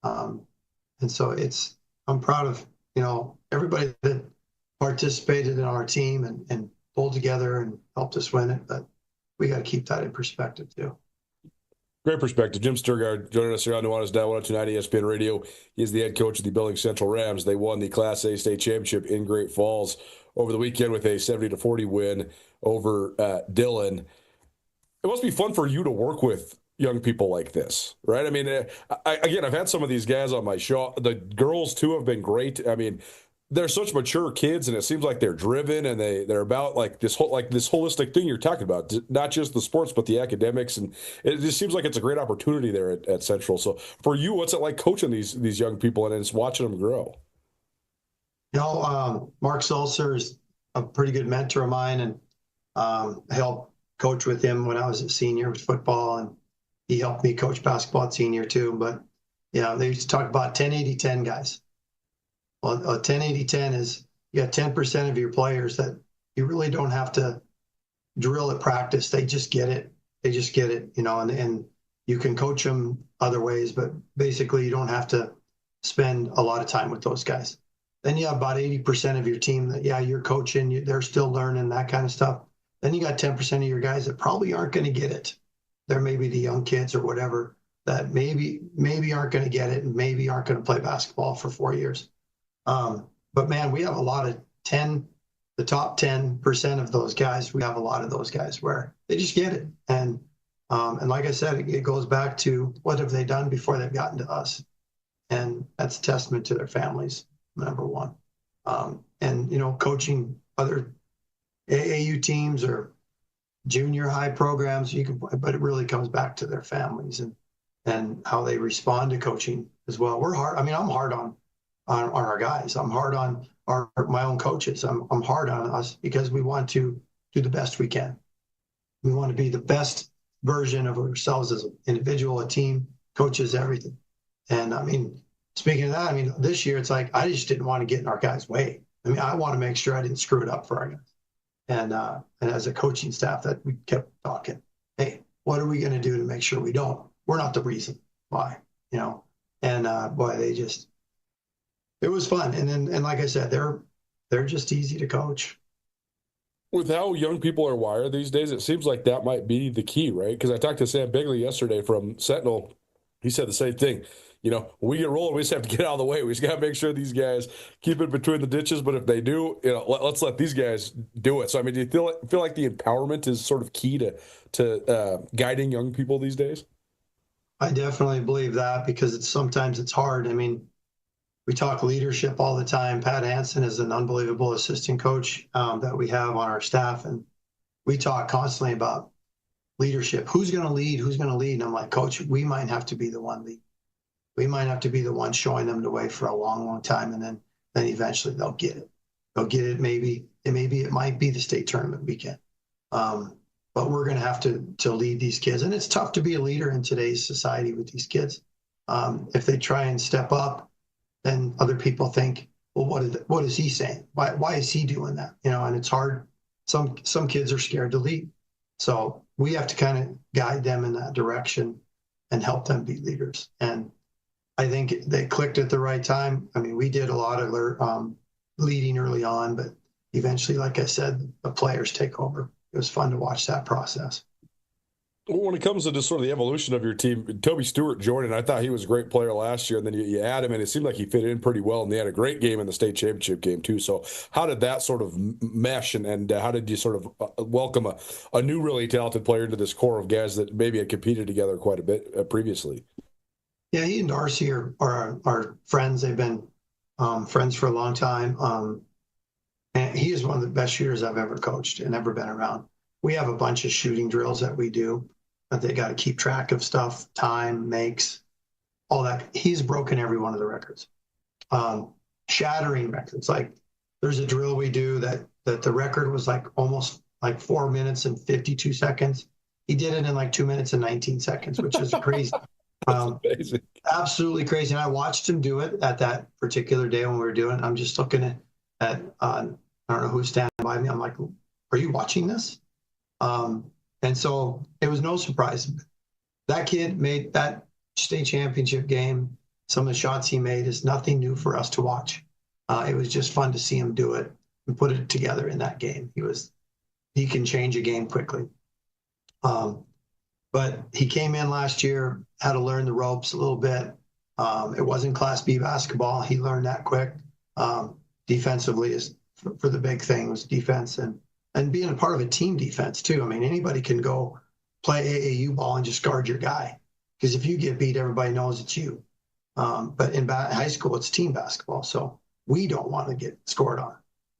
And so I'm proud of, everybody that participated in our team and pulled together and helped us win it. But we got to keep that in perspective too. Great perspective. Jim Sturgard joining us here on Nuanez Now, 102.9 ESPN Radio. He is the head coach of the Billings Central Rams. They won the Class A state championship in Great Falls over the weekend with a 70-40 win over Dillon. It must be fun for you to work with young people like this, right? I mean, I've had some of these guys on my show. The girls, too, have been great. I mean, they're such mature kids, and it seems like they're driven, and they're about this holistic thing you're talking about, not just the sports but the academics, and it just seems like it's a great opportunity there at Central. So for you, what's it like coaching these young people and just watching them grow? Mark Sulzer is a pretty good mentor of mine, and I helped coach with him when I was a senior with football, and he helped me coach basketball at senior too. But they used to talk about 10-80-10 guys. Well, a 10-80-10 is you got 10% of your players that you really don't have to drill at practice. They just get it. And you can coach them other ways, but basically you don't have to spend a lot of time with those guys. Then you have about 80% of your team that, you're coaching, they're still learning, that kind of stuff. Then you got 10% of your guys that probably aren't going to get it. They're maybe the young kids or whatever that maybe aren't going to get it and maybe aren't going to play basketball for 4 years. But man, we have a lot of the top 10% of those guys. We have a lot of those guys where they just get it. And like I said, it goes back to what have they done before they've gotten to us. And that's a testament to their families, number one. Coaching other AAU teams or junior high programs, but it really comes back to their families and how they respond to coaching as well. We're hard. I mean, I'm hard on our guys. I'm hard on my own coaches. I'm hard on us because we want to do the best we can. We want to be the best version of ourselves as an individual, a team, coaches, everything. And I mean, speaking of that, this year it's like I just didn't want to get in our guys' way. I want to make sure I didn't screw it up for our guys. And as a coaching staff, that we kept talking, hey, what are we going to do to make sure we don't? We're not the reason why, And boy, it was fun. And like I said, they're just easy to coach. With how young people are wired these days, it seems like that might be the key, right? Because I talked to Sam Bigley yesterday from Sentinel. He said the same thing. When we get rolling, we just have to get out of the way. We just got to make sure these guys keep it between the ditches. But if they do, let's let these guys do it. So, do you feel like the empowerment is sort of key to guiding young people these days? I definitely believe that because sometimes it's hard. We talk leadership all the time. Pat Hansen is an unbelievable assistant coach that we have on our staff. And we talk constantly about leadership. Who's going to lead? Who's going to lead? And I'm like, Coach, we might have to be the one lead. We might have to be the one showing them the way for a long, long time. And then eventually they'll get it. They'll get it. Maybe it might be the state tournament weekend. But we're going to have to lead these kids. And it's tough to be a leader in today's society with these kids. If they try and step up, then other people think, well, what is he saying? Why is he doing that? And it's hard. Some kids are scared to lead. So we have to kind of guide them in that direction and help them be leaders. And I think they clicked at the right time. We did a lot of leading early on, but eventually, like I said, the players take over. It was fun to watch that process. When it comes to just sort of the evolution of your team, Toby Stewart joining, I thought he was a great player last year, and then you add him, and it seemed like he fit in pretty well, and they had a great game in the state championship game, too. So how did that sort of mesh, and how did you sort of welcome a new really talented player into this core of guys that maybe had competed together quite a bit previously? Yeah, he and Darcy are friends. They've been friends for a long time. And he is one of the best shooters I've ever coached and ever been around. We have a bunch of shooting drills that we do, but they got to keep track of stuff, time, makes, all that. He's broken every one of the records, shattering records. Like there's a drill we do that the record was almost 4 minutes and 52 seconds. He did it in 2 minutes and 19 seconds, which is crazy. Amazing. Absolutely crazy. And I watched him do it at that particular day when we were doing it. I'm just looking at I don't know who's standing by me. I'm like, are you watching this? And so it was no surprise. That kid made that state championship game. Some of the shots he made is nothing new for us to watch. It was just fun to see him do it and put it together in that game. He can change a game quickly. But he came in last year, had to learn the ropes a little bit. It wasn't Class B basketball. He learned that quick. Defensively is for the big thing was defense and being a part of a team defense too. I mean, anybody can go play AAU ball and just guard your guy because if you get beat, everybody knows it's you. But in high school, it's team basketball, so we don't want to get scored on,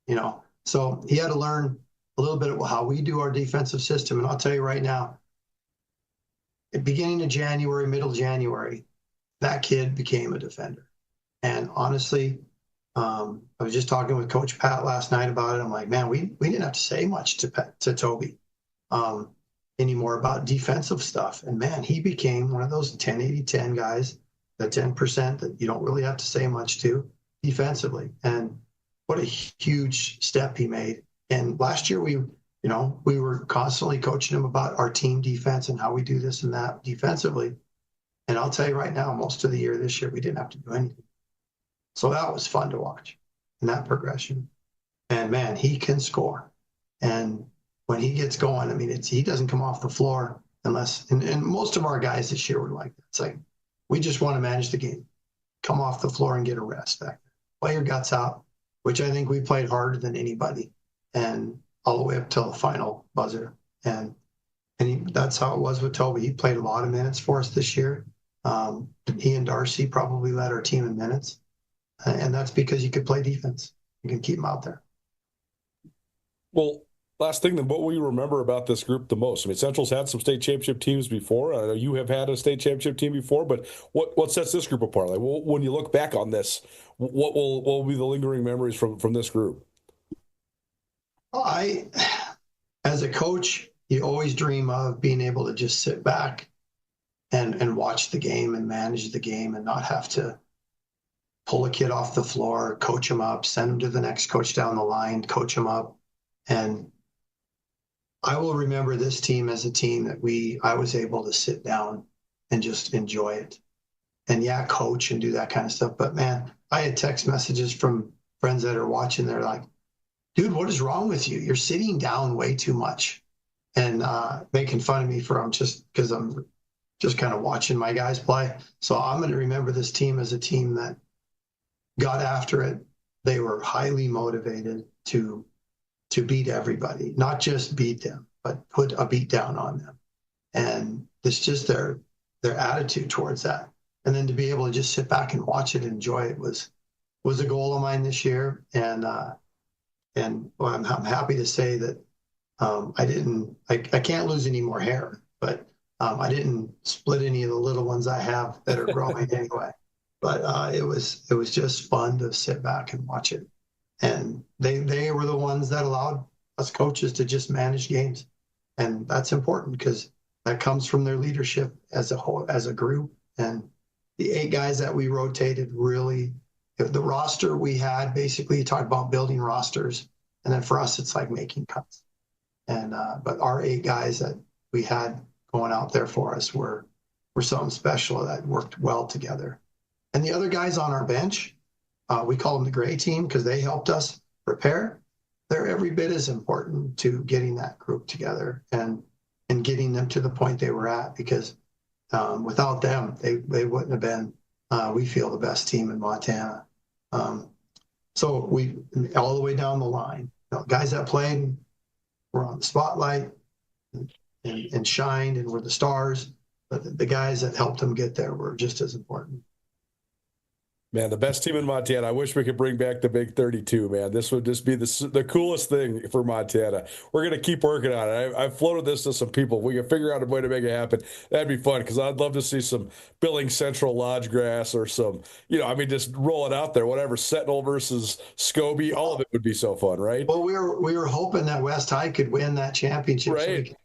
you know. So he had to learn a little bit of how we do our defensive system. And I'll tell you right now, at the beginning of January, middle January, that kid became a defender. And honestly, I was just talking with Coach Pat last night about it. I'm like, man, we didn't have to say much to Toby anymore about defensive stuff. And man, he became one of those 10-80-10 guys, the 10% that you don't really have to say much to defensively. And what a huge step he made. And last year we were constantly coaching him about our team defense and how we do this and that defensively. And I'll tell you right now, most of the year this year, we didn't have to do anything. So that was fun to watch in that progression. And man, he can score. And when he gets going, I mean, he doesn't come off the floor unless, and most of our guys this year were like that. It's like, we just want to manage the game, come off the floor and get a rest back there. Play your guts out, which I think we played harder than anybody. And all the way up till the final buzzer. And that's how it was with Toby. He played a lot of minutes for us this year. He and Darcy probably led our team in minutes. And that's because you could play defense. You can keep him out there. Well, last thing, then, what will you remember about this group the most? I mean, Central's had some state championship teams before. I know you have had a state championship team before, but what sets this group apart? Like, when you look back on this, what will be the lingering memories from this group? As a coach, you always dream of being able to just sit back and watch the game and manage the game and not have to pull a kid off the floor, coach him up, send him to the next coach down the line, coach him up. And I will remember this team as a team that I was able to sit down and just enjoy it. And yeah, coach and do that kind of stuff. But man, I had text messages from friends that are watching. They're like, dude, what is wrong with you? You're sitting down way too much. And making fun of me just because I'm just kind of watching my guys play. So I'm going to remember this team as a team that got after it. They were highly motivated to beat everybody, not just beat them, but put a beat down on them. And it's just their attitude towards that. And then to be able to just sit back and watch it and enjoy it was a goal of mine this year. And well, I'm happy to say that I can't lose any more hair, but I didn't split any of the little ones I have that are growing anyway. But it was just fun to sit back and watch it. And they were the ones that allowed us coaches to just manage games. And that's important because that comes from their leadership as a group. And the 8 guys that we rotated really, the roster we had, basically you talk about building rosters. And then for us, it's like making cuts. And but our 8 guys that we had going out there for us were something special that worked well together. And the other guys on our bench, we call them the gray team because they helped us prepare. They're every bit as important to getting that group together and getting them to the point they were at because without them, they wouldn't have been, we feel, the best team in Montana. So we, all the way down the line, guys that played were on the spotlight and shined and were the stars, but the guys that helped them get there were just as important. Man, the best team in Montana. I wish we could bring back the Big 32, man. This would just be the coolest thing for Montana. We're going to keep working on it. I've floated this to some people. If we can figure out a way to make it happen, that'd be fun because I'd love to see some Billings Central Lodge grass or some, just roll it out there, whatever, Sentinel versus Scobie. All of it would be so fun, right? Well, we were hoping that West High could win that championship. Right.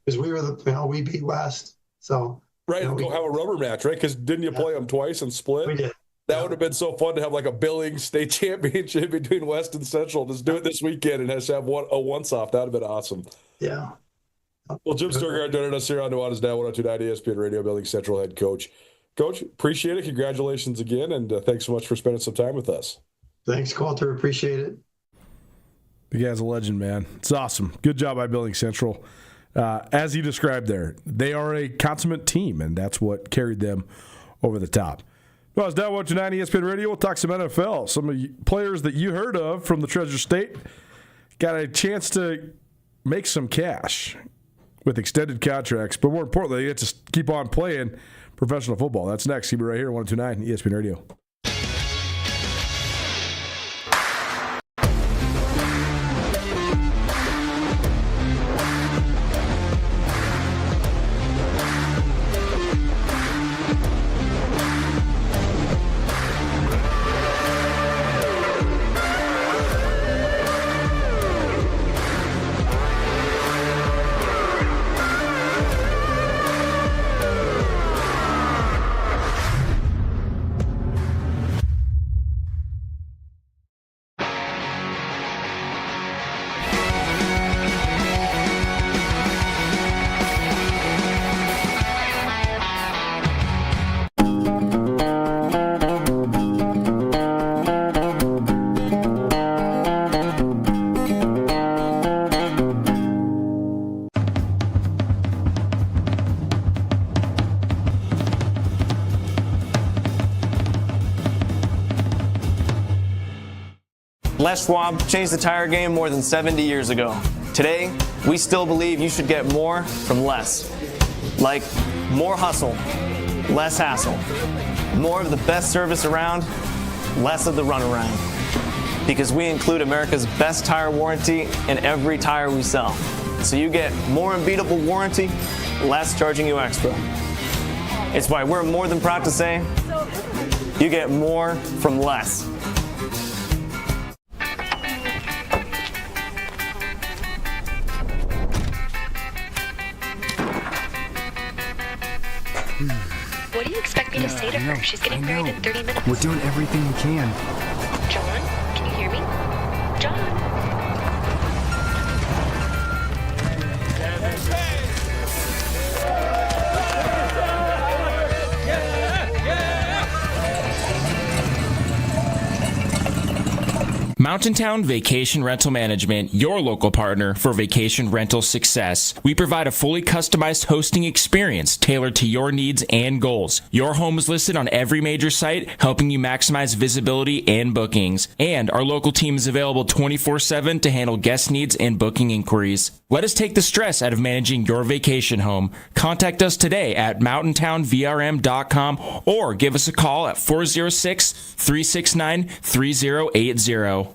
Because we were we beat West. So. Right, and go have a rubber match, right? Because didn't you play them twice and split? We did. That would have been so fun to have like a Billings state championship between West and Central. Just do it this weekend and just have a once-off. That would have been awesome. Yeah. Well, Jim Sturgard joining us here on Nuanez Now, 102.9 ESPN Radio, Building Central head coach. Coach, appreciate it. Congratulations again, and thanks so much for spending some time with us. Thanks, Coulter. Appreciate it. The guy's a legend, man. It's awesome. Good job by Building Central. As he described there, they are a consummate team, and that's what carried them over the top. Well, it's now 102.9 ESPN Radio. We'll talk some NFL. Some of the players that you heard of from the Treasure State got a chance to make some cash with extended contracts, but more importantly, they get to keep on playing professional football. That's next. Keep it right here, 102.9 ESPN Radio. Les Schwab changed the tire game more than 70 years ago. Today, we still believe you should get more from less. Like more hustle, less hassle. More of the best service around, less of the runaround. Because we include America's best tire warranty in every tire we sell. So you get more unbeatable warranty, less charging you extra. It's why we're more than proud to say, you get more from less. What do you expect me to say to her? She's getting married in 30 minutes. We're doing everything we can. John, can you hear me? John? Mountain Town Vacation Rental Management, your local partner for vacation rental success. We provide a fully customized hosting experience tailored to your needs and goals. Your home is listed on every major site, helping you maximize visibility and bookings. And our local team is available 24/7 to handle guest needs and booking inquiries. Let us take the stress out of managing your vacation home. Contact us today at mountaintownvrm.com or give us a call at 406-369-3080.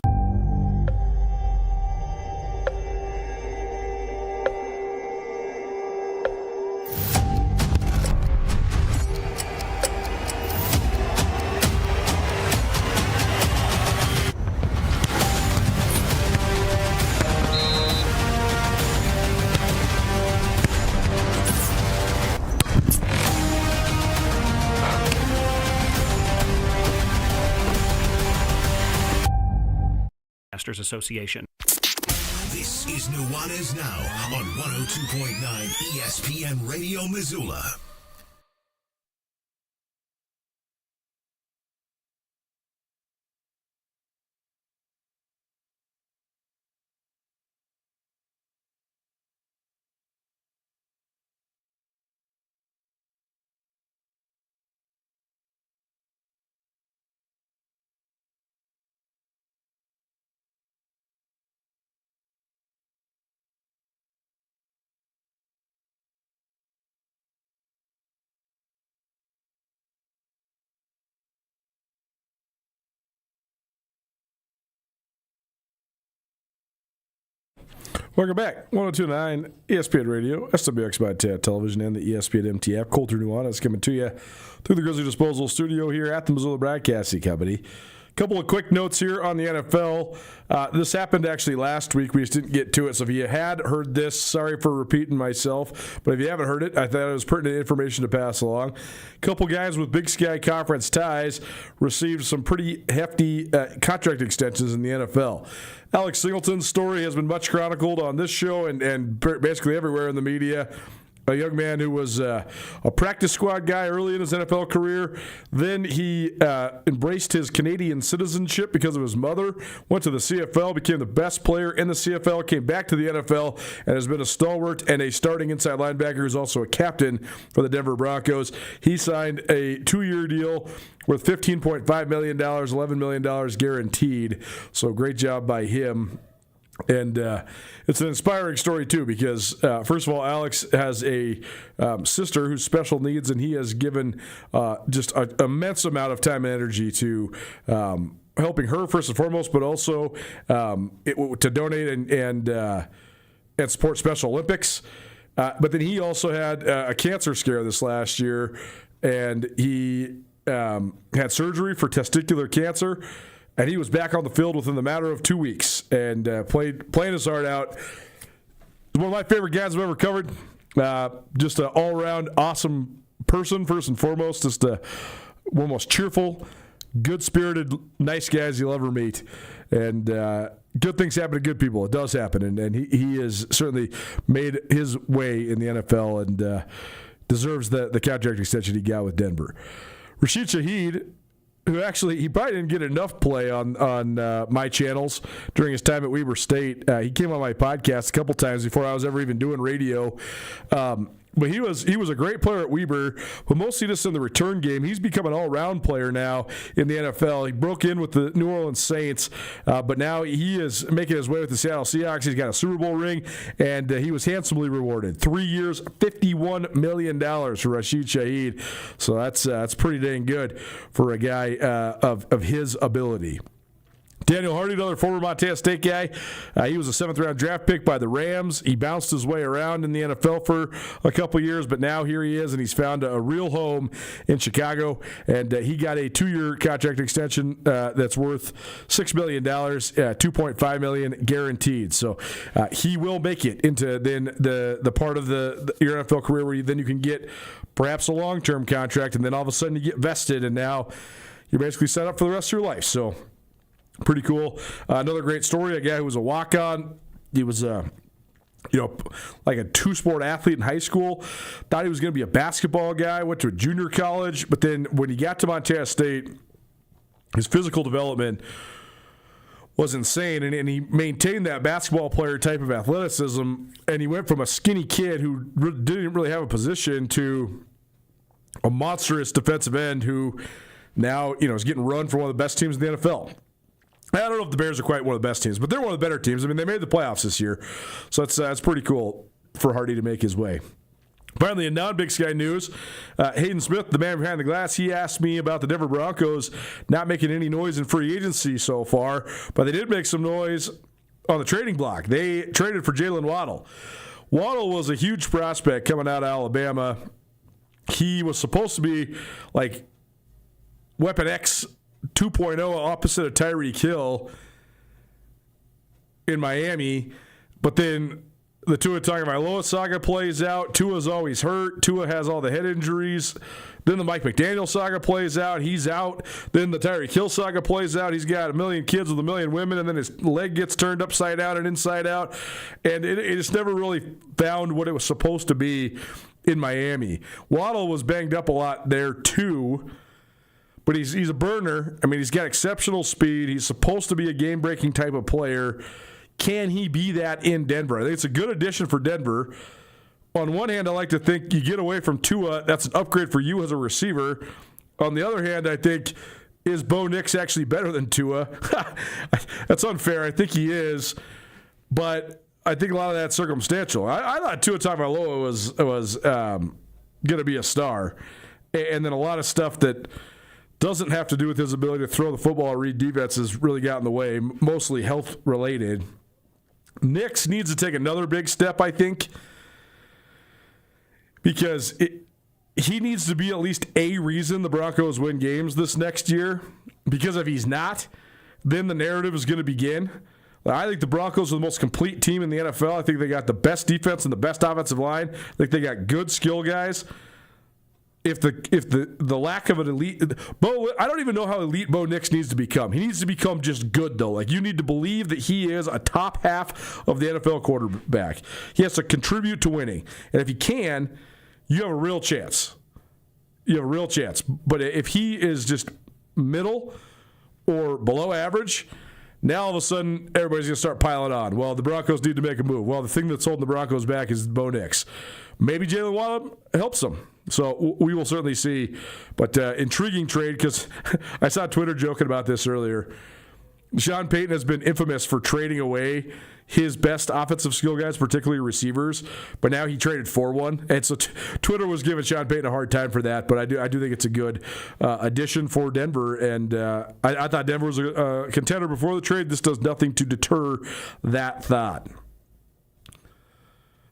Association. This is Nuanez Now on 102.9 ESPN Radio Missoula. Welcome back. 102.9 ESPN Radio, SWX by TAT Television, and the ESPN MT app. Coulter Nuanez coming to you through the Grizzly Disposal Studio here at the Missoula Broadcasting Company. Couple of quick notes here on the NFL. This happened actually last week. We just didn't get to it. So if you had heard this, sorry for repeating myself. But if you haven't heard it, I thought it was pertinent information to pass along. A couple guys with Big Sky Conference ties received some pretty hefty contract extensions in the NFL. Alex Singleton's story has been much chronicled on this show and basically everywhere in the media. A young man who was a practice squad guy early in his NFL career. Then he embraced his Canadian citizenship because of his mother, went to the CFL, became the best player in the CFL, came back to the NFL, and has been a stalwart and a starting inside linebacker who's also a captain for the Denver Broncos. He signed a 2-year deal worth $15.5 million, $11 million guaranteed. So great job by him. And it's an inspiring story, too, because, first of all, Alex has a sister who's special needs, and he has given just an immense amount of time and energy to helping her, first and foremost, but also to donate and support Special Olympics. But then he also had a cancer scare this last year, and he had surgery for testicular cancer. And he was back on the field within the matter of 2 weeks and playing his heart out. One of my favorite guys I've ever covered. Just an all-around awesome person, first and foremost. Just one of the most cheerful, good-spirited, nice guys you'll ever meet. And good things happen to good people. It does happen. And he has certainly made his way in the NFL and deserves the contract extension he got with Denver. Rashid Shaheed, who actually, he probably didn't get enough play on my channels during his time at Weber State. He came on my podcast a couple times before I was ever even doing radio. But he was a great player at Weber, but mostly just in the return game. He's become an all-round player now in the NFL. He broke in with the New Orleans Saints, but now he is making his way with the Seattle Seahawks. He's got a Super Bowl ring, and he was handsomely rewarded. 3 years, $51 million for Rashid Shaheed. So that's pretty dang good for a guy of his ability. Daniel Hardy, another former Montana State guy. He was a 7th-round draft pick by the Rams. He bounced his way around in the NFL for a couple years, but now here he is, and he's found a real home in Chicago. And he got a 2-year contract extension that's worth $6 million, $2.5 million guaranteed. So he will make it into then the part of your NFL career where you can get perhaps a long-term contract, and then all of a sudden you get vested, and now you're basically set up for the rest of your life. So pretty cool. Another great story, a guy who was a walk-on. He was like a 2-sport athlete in high school. Thought he was going to be a basketball guy, went to a junior college, but then when he got to Montana State, his physical development was insane, and he maintained that basketball player type of athleticism, and he went from a skinny kid who didn't really have a position to a monstrous defensive end who now is getting run for one of the best teams in the NFL. I don't know if the Bears are quite one of the best teams, but they're one of the better teams. I mean, they made the playoffs this year, so that's pretty cool for Hardy to make his way. Finally, in non-Big Sky news, Hayden Smith, the man behind the glass, he asked me about the Denver Broncos not making any noise in free agency so far, but they did make some noise on the trading block. They traded for Jalen Waddle. Waddle was a huge prospect coming out of Alabama. He was supposed to be like Weapon X 2.0 opposite of Tyreek Hill in Miami, but then the Tua Tagovailoa saga plays out. Tua's always hurt. Tua has all the head injuries. Then the Mike McDaniel saga plays out. He's out. Then the Tyreek Hill saga plays out. He's got 1 million kids with 1 million women, and then his leg gets turned upside down and inside out. And it just never really found what it was supposed to be in Miami. Waddle was banged up a lot there, too. But he's a burner. I mean, he's got exceptional speed. He's supposed to be a game-breaking type of player. Can he be that in Denver? I think it's a good addition for Denver. On one hand, I like to think you get away from Tua. That's an upgrade for you as a receiver. On the other hand, I think, is Bo Nix actually better than Tua? That's unfair. I think he is. But I think a lot of that's circumstantial. I thought Tua Tagovailoa was going to be a star. And then a lot of stuff that doesn't have to do with his ability to throw the football or read defenses really got in the way, mostly health-related. Nix needs to take another big step, I think, because he needs to be at least a reason the Broncos win games this next year. Because if he's not, then the narrative is going to begin. I think the Broncos are the most complete team in the NFL. I think they got the best defense and the best offensive line. I think they got good skill guys. If the lack of an elite Bo, I don't even know how elite Bo Nix needs to become. He needs to become just good, though. Like, you need to believe that he is a top half of the NFL quarterback. He has to contribute to winning, and if he can, you have a real chance. You have a real chance. But if he is just middle or below average, now all of a sudden everybody's going to start piling on. Well, the Broncos need to make a move. Well, the thing that's holding the Broncos back is Bo Nix. Maybe Jalen Waddle helps them. So we will certainly see. But intriguing trade, because I saw Twitter joking about this earlier. Sean Payton has been infamous for trading away his best offensive skill guys, particularly receivers, but now he traded for one. And so Twitter was giving Sean Payton a hard time for that, but I do think it's a good addition for Denver. And I thought Denver was a contender before the trade. This does nothing to deter that thought.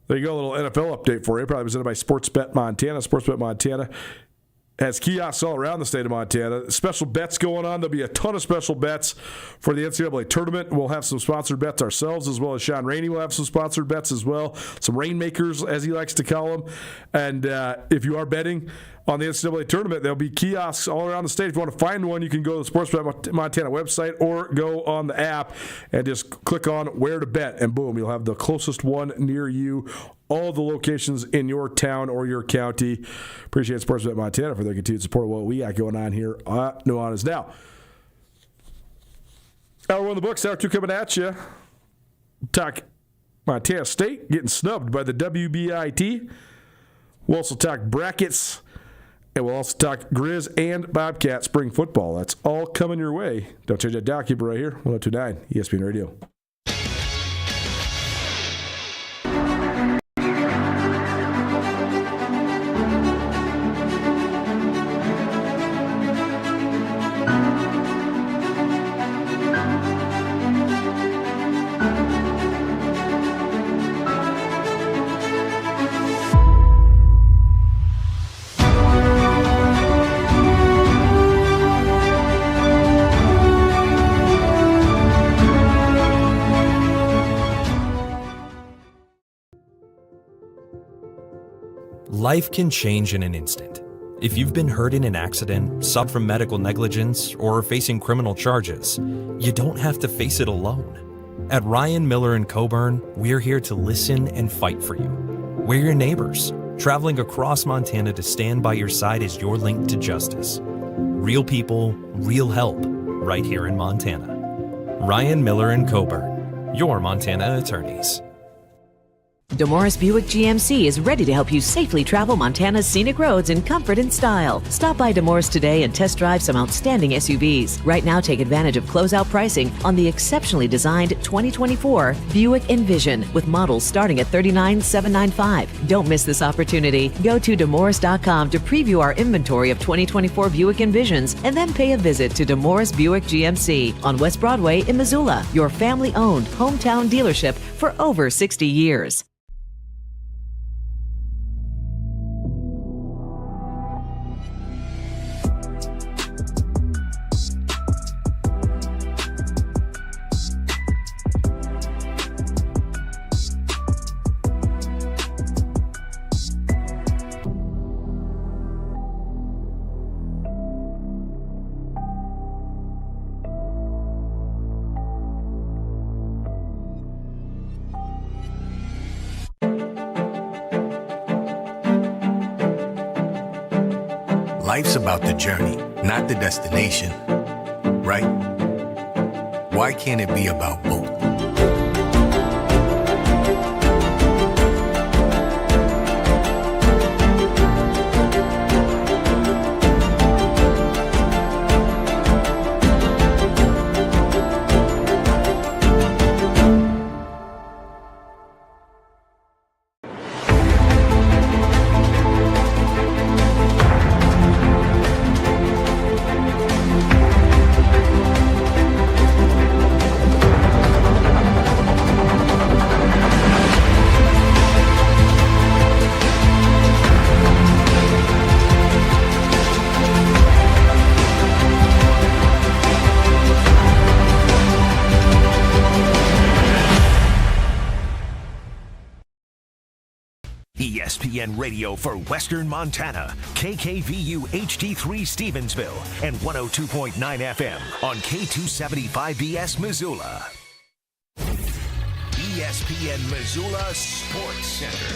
There you go, a little NFL update for you. Probably presented by Sportsbet Montana. Sportsbet Montana has kiosks all around the state of Montana. Special bets going on. There'll be a ton of special bets for the NCAA tournament. We'll have some sponsored bets ourselves, as well as Sean Rainey will have some sponsored bets as well. Some rainmakers, as he likes to call them. And if you are betting on the NCAA tournament, there'll be kiosks all around the state. If you want to find one, you can go to the Sportsbet Montana website or go on the app and just click on where to bet, and boom, you'll have the closest one near you. All the locations in your town or your county. Appreciate Sportsbet Montana for their continued support of what we got going on here at Nuanez Now. Hour one of the books, hour two coming at you. Talk Montana State getting snubbed by the WBIT. We'll also talk brackets, and we'll also talk Grizz and Bobcat spring football. That's all coming your way. Don't change that dial. Keep it right here, 102.9 ESPN Radio. Life can change in an instant. If you've been hurt in an accident, suffered from medical negligence, or are facing criminal charges, you don't have to face it alone. At Ryan Miller & Coburn, we're here to listen and fight for you. We're your neighbors, traveling across Montana to stand by your side as your link to justice. Real people, real help, right here in Montana. Ryan Miller & Coburn, your Montana attorneys. DeMorris Buick GMC is ready to help you safely travel Montana's scenic roads in comfort and style. Stop by DeMorris today and test drive some outstanding SUVs. Right now, take advantage of closeout pricing on the exceptionally designed 2024 Buick Envision with models starting at $39,795. Don't miss this opportunity. Go to DeMorris.com to preview our inventory of 2024 Buick Envisions and then pay a visit to DeMorris Buick GMC on West Broadway in Missoula, your family-owned hometown dealership for over 60 years. Life's about the journey, not the destination, right? Why can't it be about both? ESPN Radio for Western Montana, KKVU HD3 Stevensville, and 102.9 FM on K275BS Missoula. ESPN Missoula Sports Center.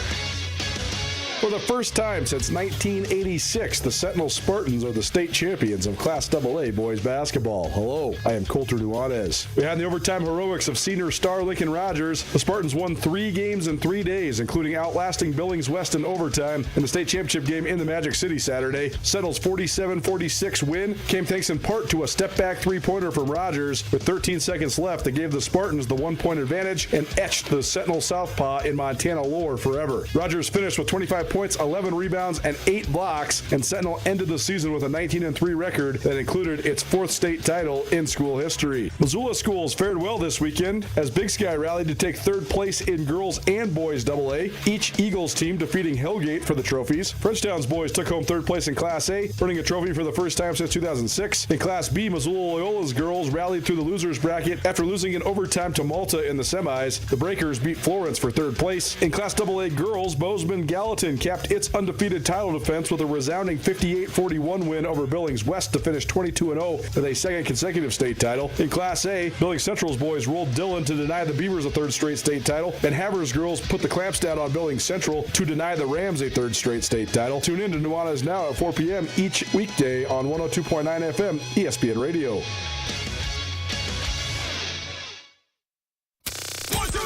For the first time since 1986, the Sentinel Spartans are the state champions of Class AA boys basketball. Hello, I am Colter Nuanez. We had the overtime heroics of senior star Lincoln Rogers. The Spartans won 3 games in 3 days, including outlasting Billings West in overtime in the state championship game in the Magic City Saturday. Sentinel's 47-46 win came thanks in part to a step-back three-pointer from Rogers with 13 seconds left that gave the Spartans the 1-point advantage and etched the Sentinel Southpaw in Montana lore forever. Rogers finished with 25 points, 11 rebounds, and 8 blocks, and Sentinel ended the season with a 19-3 record that included its 4th state title in school history. Missoula schools fared well this weekend as Big Sky rallied to take 3rd place in girls and boys AA, each Eagles team defeating Hillgate for the trophies. Frenchtown's boys took home 3rd place in Class A, earning a trophy for the first time since 2006. In Class B, Missoula Loyola's girls rallied through the losers bracket after losing in overtime to Malta in the semis. The Breakers beat Florence for 3rd place. In Class AA girls, Bozeman Gallatin capped its undefeated title defense with a resounding 58-41 win over Billings West to finish 22-0 with a 2nd consecutive state title. In Class A, Billings Central's boys rolled Dillon to deny the Beavers a 3rd straight state title, and Havers girls put the clamps down on Billings Central to deny the Rams a 3rd straight state title. Tune in to Nuanez Now at 4 p.m. each weekday on 102.9 FM ESPN Radio.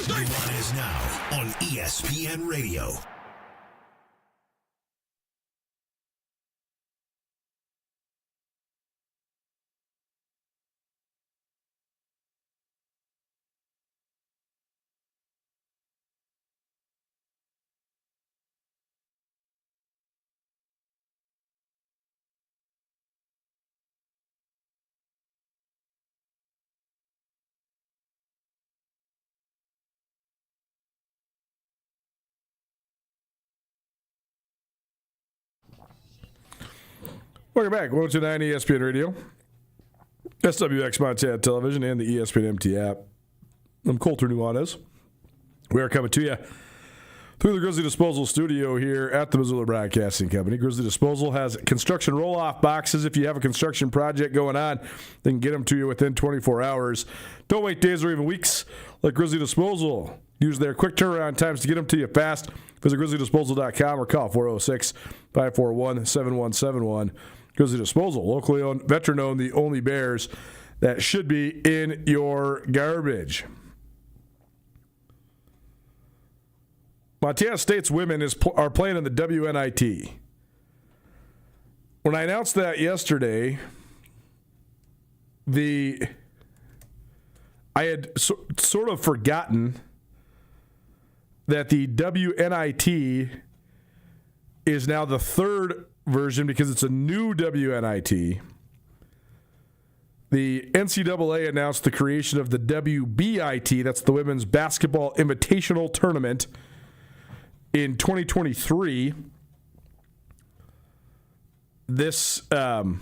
Nuanez Now on ESPN Radio. Welcome back. 102.9 ESPN Radio, SWX Montana Television, and the ESPN MT app. I'm Colter Nuanez. We are coming to you through the Grizzly Disposal studio here at the Missoula Broadcasting Company. Grizzly Disposal has construction roll-off boxes. If you have a construction project going on, they can get them to you within 24 hours. Don't wait days or even weeks like Grizzly Disposal. Use their quick turnaround times to get them to you fast. Visit grizzlydisposal.com or call 406-541-7171. Grizzly Disposal, locally owned, veteran-owned, the only Bears that should be in your garbage. Montana State's women are playing in the WNIT. When I announced that yesterday, I had sort of forgotten that the WNIT is now the 3rd version because it's a new WNIT. The NCAA announced the creation of the WBIT, that's the Women's Basketball Invitational Tournament, in 2023. This is an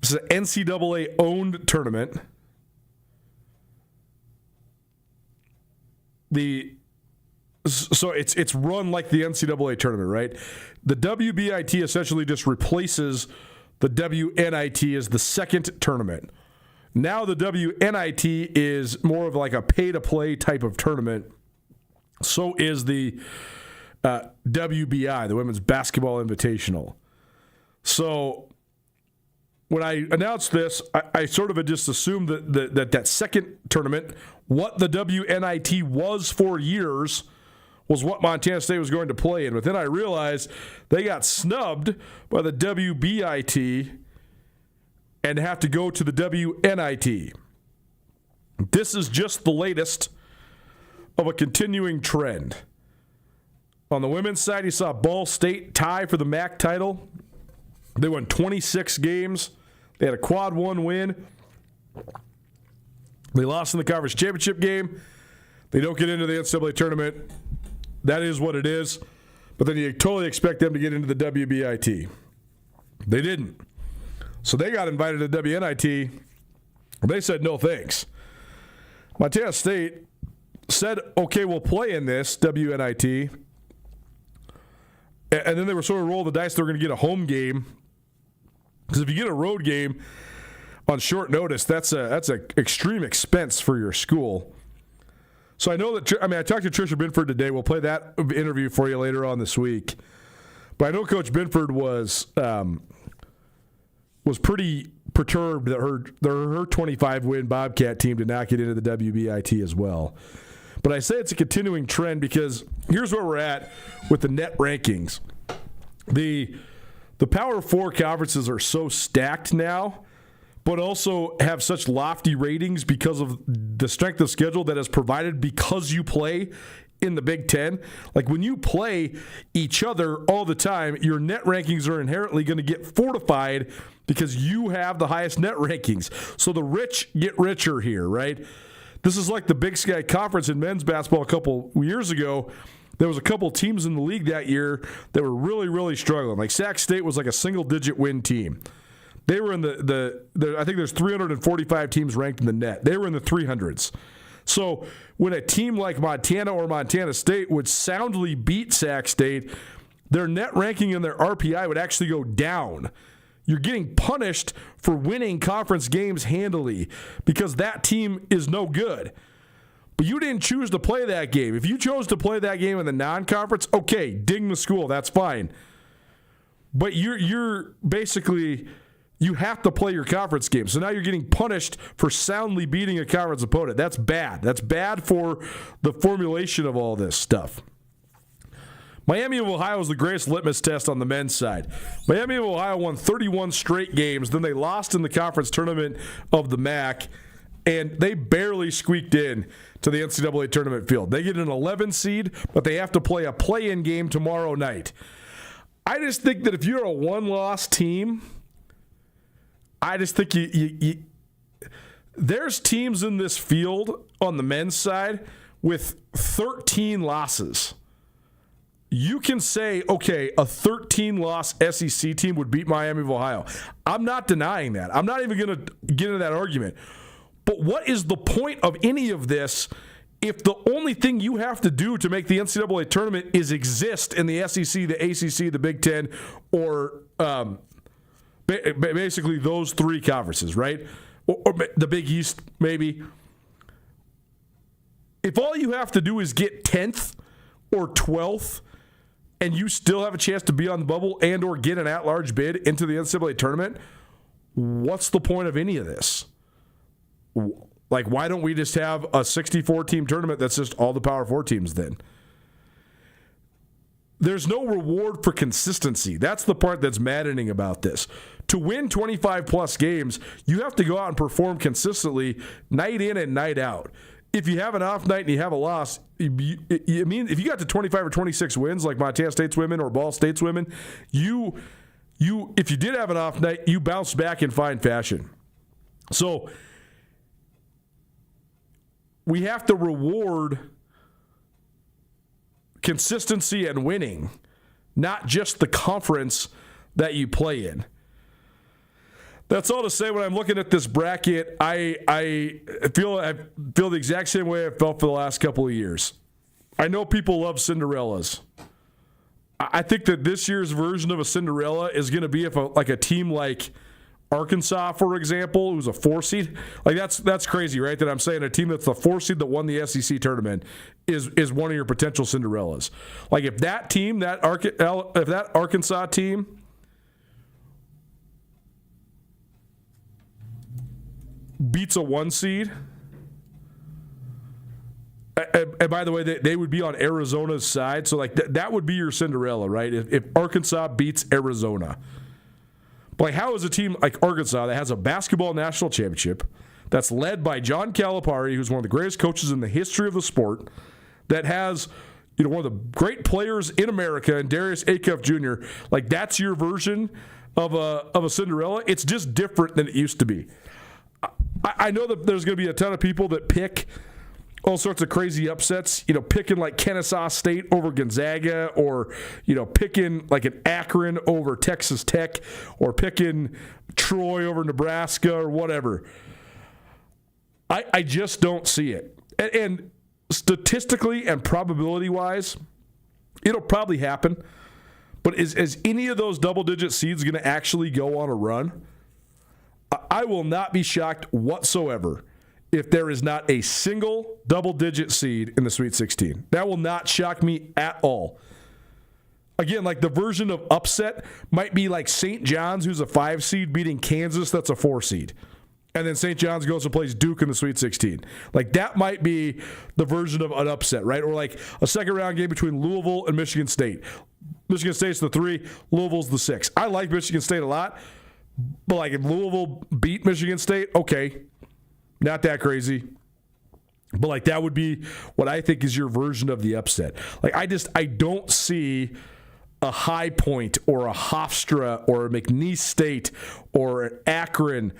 NCAA-owned tournament. So it's run like the NCAA tournament, right? The WBIT essentially just replaces the WNIT as the 2nd tournament. Now the WNIT is more of like a pay-to-play type of tournament. So is the WBI, the Women's Basketball Invitational. So when I announced this, I sort of had just assumed that 2nd tournament, what the WNIT was for years, was what Montana State was going to play in. But then I realized they got snubbed by the WBIT and have to go to the WNIT. This is just the latest of a continuing trend. On the women's side, you saw Ball State tie for the MAC title. They won 26 games. They had a quad 1 win. They lost in the conference championship game. They don't get into the NCAA tournament. That is what it is. But then you totally expect them to get into the WBIT. They didn't. So they got invited to WNIT. They said no thanks. Montana State said, okay, we'll play in this WNIT. And then they were sort of rolling the dice. They're going to get a home game. Because if you get a road game on short notice, that's an extreme expense for your school. So I know that, I talked to Tricia Binford today. We'll play that interview for you later on this week. But I know Coach Binford was pretty perturbed that her 25-win Bobcat team did not get into the WBIT as well. But I say it's a continuing trend because here's where we're at with the net rankings. The Power 4 conferences are so stacked now, but also have such lofty ratings because of the strength of schedule that is provided because you play in the Big Ten. Like when you play each other all the time, your net rankings are inherently going to get fortified because you have the highest net rankings. So the rich get richer here, right? This is like the Big Sky Conference in men's basketball a couple years ago. There was a couple teams in the league that year that were really, really struggling. Like Sac State was like a single-digit win team. They were in the I think there's 345 teams ranked in the net. They were in the 300s. So when a team like Montana or Montana State would soundly beat Sac State, their net ranking and their RPI would actually go down. You're getting punished for winning conference games handily because that team is no good. But you didn't choose to play that game. If you chose to play that game in the non-conference, okay, ding the school, that's fine. But you're basically, you have to play your conference game. So now you're getting punished for soundly beating a conference opponent. That's bad. That's bad for the formulation of all this stuff. Miami of Ohio was the greatest litmus test on the men's side. Miami of Ohio won 31 straight games. Then they lost in the conference tournament of the MAC, and they barely squeaked in to the NCAA tournament field. They get an 11 seed, but they have to play a play-in game tomorrow night. I just think that if you're a one-loss team, I just think there's teams in this field on the men's side with 13 losses. You can say, okay, a 13-loss SEC team would beat Miami of Ohio. I'm not denying that. I'm not even going to get into that argument. But what is the point of any of this if the only thing you have to do to make the NCAA tournament is exist in the SEC, the ACC, the Big Ten, or basically those three conferences, right? Or the Big East, maybe. If all you have to do is get 10th or 12th, and you still have a chance to be on the bubble and or get an at-large bid into the NCAA tournament, what's the point of any of this? Like, why don't we just have a 64-team tournament that's just all the Power 4 teams then? There's no reward for consistency. That's the part that's maddening about this. To win 25-plus games, you have to go out and perform consistently night in and night out. If you have an off night and you have a loss, if you got to 25 or 26 wins like Montana State's women or Ball State's women, if you did have an off night, you bounce back in fine fashion. So we have to reward consistency and winning, not just the conference that you play in. That's all to say. When I'm looking at this bracket, I feel the exact same way I've felt for the last couple of years. I know people love Cinderellas. I think that this year's version of a Cinderella is going to be if a team like Arkansas, for example, who's a 4 seed. Like that's crazy, right? That I'm saying a team that's the 4 seed that won the SEC tournament is one of your potential Cinderellas. Like if that team, if that Arkansas team beats a 1 seed, and by the way, they would be on Arizona's side, so like that would be your Cinderella, right? If Arkansas beats Arizona. But like, how is a team like Arkansas that has a basketball national championship, that's led by John Calipari, who's one of the greatest coaches in the history of the sport, that has one of the great players in America, and Darius Acuff Jr., like that's your version of a Cinderella? It's just different than it used to be. I know that there's going to be a ton of people that pick all sorts of crazy upsets, picking like Kennesaw State over Gonzaga, or, picking like an Akron over Texas Tech, or picking Troy over Nebraska or whatever. I just don't see it. And statistically and probability-wise, it'll probably happen. But is any of those double-digit seeds going to actually go on a run? I will not be shocked whatsoever if there is not a single double-digit seed in the Sweet 16. That will not shock me at all. Again, like the version of upset might be like St. John's, who's a 5 seed, beating Kansas, that's a 4 seed. And then St. John's goes and plays Duke in the Sweet 16. Like that might be the version of an upset, right? Or like a second-round game between Louisville and Michigan State. Michigan State's the 3, Louisville's the 6. I like Michigan State a lot, but like if Louisville beat Michigan State, okay, not that crazy. But like that would be what I think is your version of the upset. Like I don't see a High Point or a Hofstra or a McNeese State or an Akron,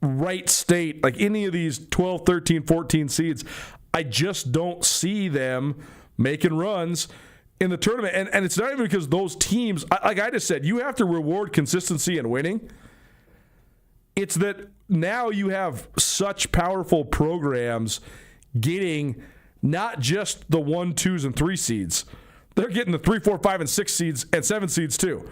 Wright State, like any of these 12, 13, 14 seeds. I just don't see them making runs in the tournament. And it's not even because those teams, like I just said, you have to reward consistency and winning. It's that now you have such powerful programs getting not just the 1, 2s, and 3 seeds. They're getting the 3, 4, 5, and 6 seeds and 7 seeds too.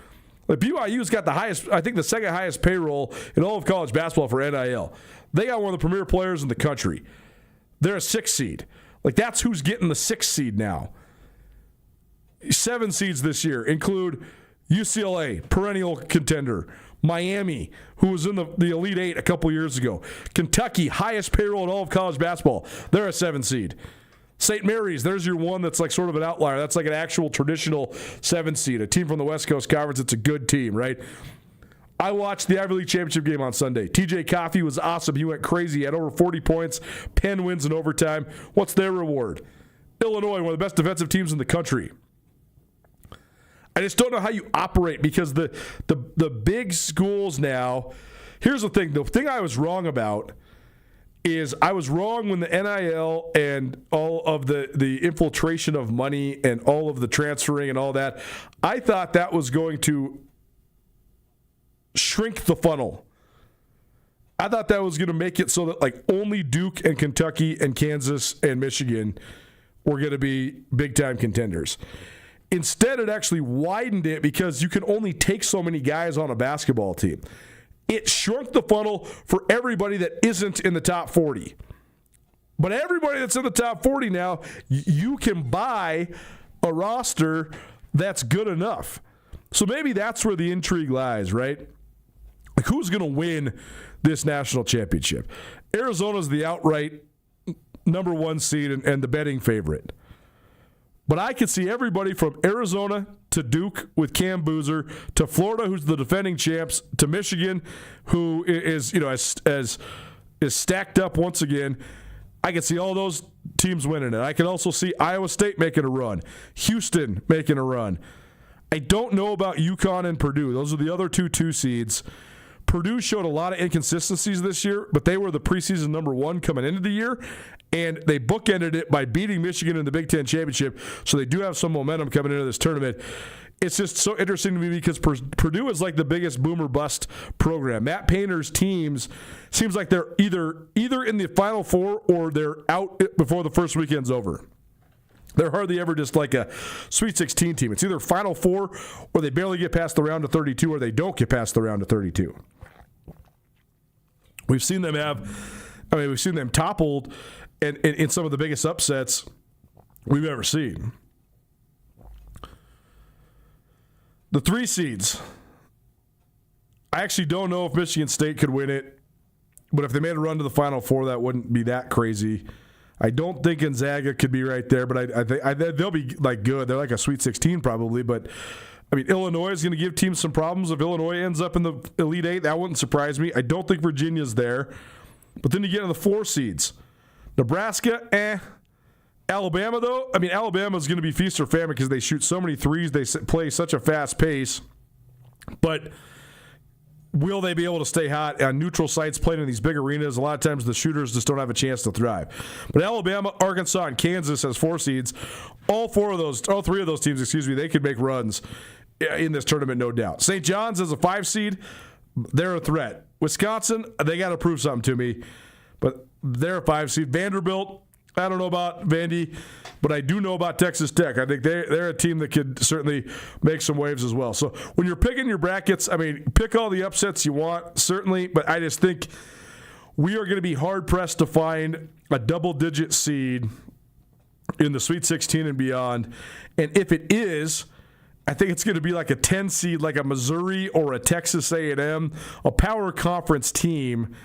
Like BYU's got the highest, I think the second highest payroll in all of college basketball for NIL. They got one of the premier players in the country. They're a 6 seed. Like that's who's getting the 6 seed now. 7 seeds this year include UCLA, perennial contender. Miami, who was in the Elite 8 a couple years ago. Kentucky, highest payroll in all of college basketball. They're a 7 seed. St. Mary's, there's your one that's like sort of an outlier. That's like an actual traditional 7 seed, a team from the West Coast Conference. It's a good team, right? I watched the Ivy League Championship game on Sunday. TJ Coffey was awesome. He went crazy. He had over 40 points. Penn wins in overtime. What's their reward? Illinois, one of the best defensive teams in the country. I just don't know how you operate because the big schools now, here's the thing. The thing I was wrong about is I was wrong when the NIL and all of the infiltration of money and all of the transferring and all that, I thought that was going to shrink the funnel. I thought that was going to make it so that like only Duke and Kentucky and Kansas and Michigan were going to be big-time contenders. Instead, it actually widened it because you can only take so many guys on a basketball team. It shrunk the funnel for everybody that isn't in the top 40. But everybody that's in the top 40 now, you can buy a roster that's good enough. So maybe that's where the intrigue lies, right? Like who's going to win this national championship? Arizona's the outright number 1 seed and the betting favorite. But I could see everybody from Arizona to Duke with Cam Boozer to Florida, who's the defending champs, to Michigan, who is as stacked up once again. I could see all those teams winning it. I could also see Iowa State making a run, Houston making a run. I don't know about UConn and Purdue. Those are the other 2 seeds. Purdue showed a lot of inconsistencies this year, but they were the preseason number 1 coming into the year, and they bookended it by beating Michigan in the Big Ten Championship, so they do have some momentum coming into this tournament. It's just so interesting to me because Purdue is like the biggest boomer bust program. Matt Painter's teams seems like they're either in the Final Four or they're out before the first weekend's over. They're hardly ever just like a Sweet 16 team. It's either Final Four or they barely get past the round of 32 or they don't get past the round of 32. We've seen them toppled in some of the biggest upsets we've ever seen. The 3 seeds. I actually don't know if Michigan State could win it, but if they made a run to the Final Four, that wouldn't be that crazy. I don't think Gonzaga could be right there, but I think they'll be like good. They're like a Sweet 16 probably, but I mean, Illinois is going to give teams some problems. If Illinois ends up in the Elite 8, that wouldn't surprise me. I don't think Virginia's there. But then you get into the 4 seeds. Nebraska, Alabama, though, I mean, Alabama's going to be feast or famine because they shoot so many threes. They play such a fast pace. But will they be able to stay hot on neutral sites playing in these big arenas? A lot of times the shooters just don't have a chance to thrive. But Alabama, Arkansas, and Kansas has 4 seeds. All 3 of those teams, they could make runs in this tournament, no doubt. St. John's as a 5 seed, they're a threat. Wisconsin, they got to prove something to me, but they're a 5 seed. Vanderbilt, I don't know about Vandy. But I do know about Texas Tech. I think they're a team that could certainly make some waves as well. So when you're picking your brackets, I mean, pick all the upsets you want, certainly. But I just think we are going to be hard-pressed to find a double-digit seed in the Sweet 16 and beyond. And if it is, I think it's going to be like a 10 seed, like a Missouri or a Texas A&M, a power conference team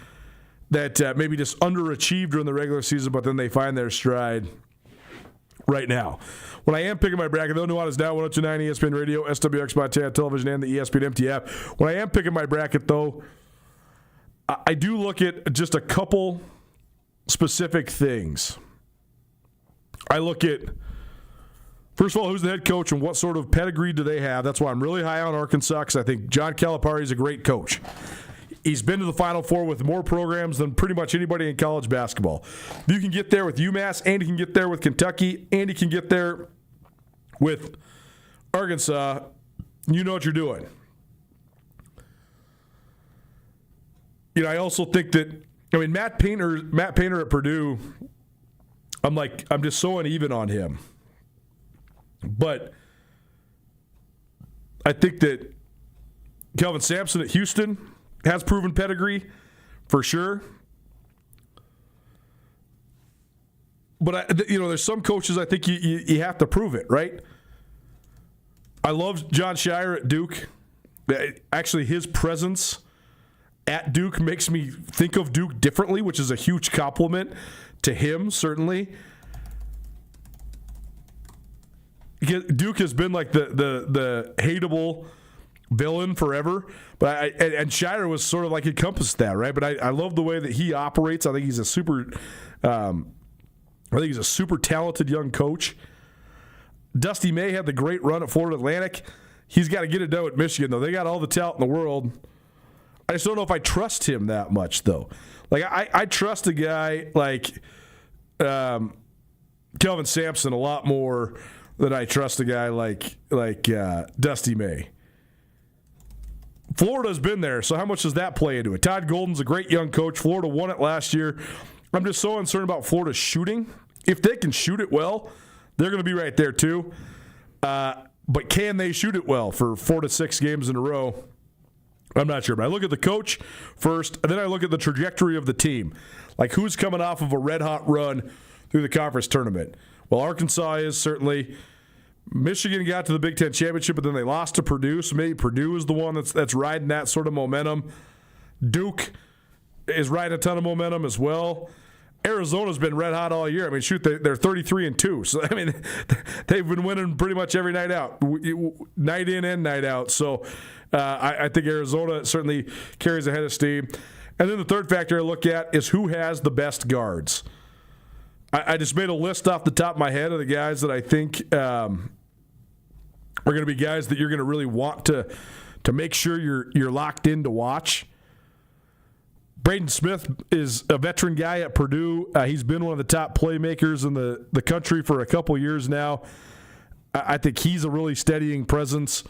that maybe just underachieved during the regular season, but then they find their stride right now. When I am picking my bracket, though, Nuanez Now, 102.9 ESPN Radio, SWX Montana Television, and the ESPN MT app. When I am picking my bracket, though, I do look at just a couple specific things. I look at, first of all, who's the head coach and what sort of pedigree do they have? That's why I'm really high on Arkansas, because I think John Calipari is a great coach. He's been to the Final Four with more programs than pretty much anybody in college basketball. You can get there with UMass, and you can get there with Kentucky, and you can get there with Arkansas. You know what you're doing. You know, I also think that, I mean, Matt Painter at Purdue, I'm just so uneven on him. But I think that Kelvin Sampson at Houston has proven pedigree for sure. But, there's some coaches I think you have to prove it, right? I love John Shire at Duke. Actually, his presence at Duke makes me think of Duke differently, which is a huge compliment to him, certainly. Duke has been like the hateable villain forever, but and Shire was sort of like encompassed that, right? But I love the way that he operates. I think he's a super talented young coach. Dusty May had the great run at Florida Atlantic. He's got to get it done at Michigan, though. They got all the talent in the world. I just don't know if I trust him that much, though. Like I trust a guy like Kelvin Sampson a lot more than I trust a guy like Dusty May. Florida's been there, so how much does that play into it? Todd Golden's a great young coach. Florida won it last year. I'm just so uncertain about Florida's shooting. If they can shoot it well, they're going to be right there too. But can they shoot it well for 4 to 6 games in a row? I'm not sure. But I look at the coach first, and then I look at the trajectory of the team. Like who's coming off of a red-hot run through the conference tournament. Well, Arkansas is certainly. Michigan got to the Big Ten championship, but then they lost to Purdue, so maybe Purdue is the one that's riding that sort of momentum. Duke is riding a ton of momentum as well. Arizona's been red hot all year. I mean, shoot, they're 33-2. So I mean, they've been winning pretty much every night out, night in and night out. So I think Arizona certainly carries a head of steam. And then the third factor I look at is who has the best guards. I just made a list off the top of my head of the guys that I think are going to be guys that you're going to really want to make sure you're locked in to watch. Braden Smith is a veteran guy at Purdue. He's been one of the top playmakers in the country for a couple years now. I think he's a really steadying presence.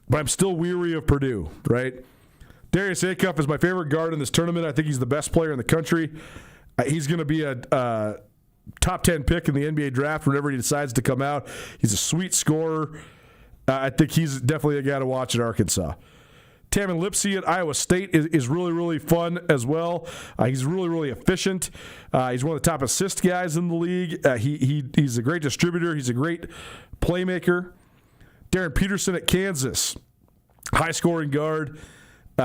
But I'm still weary of Purdue, right? Darius Acuff is my favorite guard in this tournament. I think he's the best player in the country. He's going to be a top 10 pick in the NBA draft whenever he decides to come out. He's a sweet scorer. I think he's definitely a guy to watch at Arkansas. Tamin Lipsey at Iowa State is really, really fun as well. He's really, really efficient. He's one of the top assist guys in the league. He's a great distributor. He's a great playmaker. Darren Peterson at Kansas, high-scoring guard.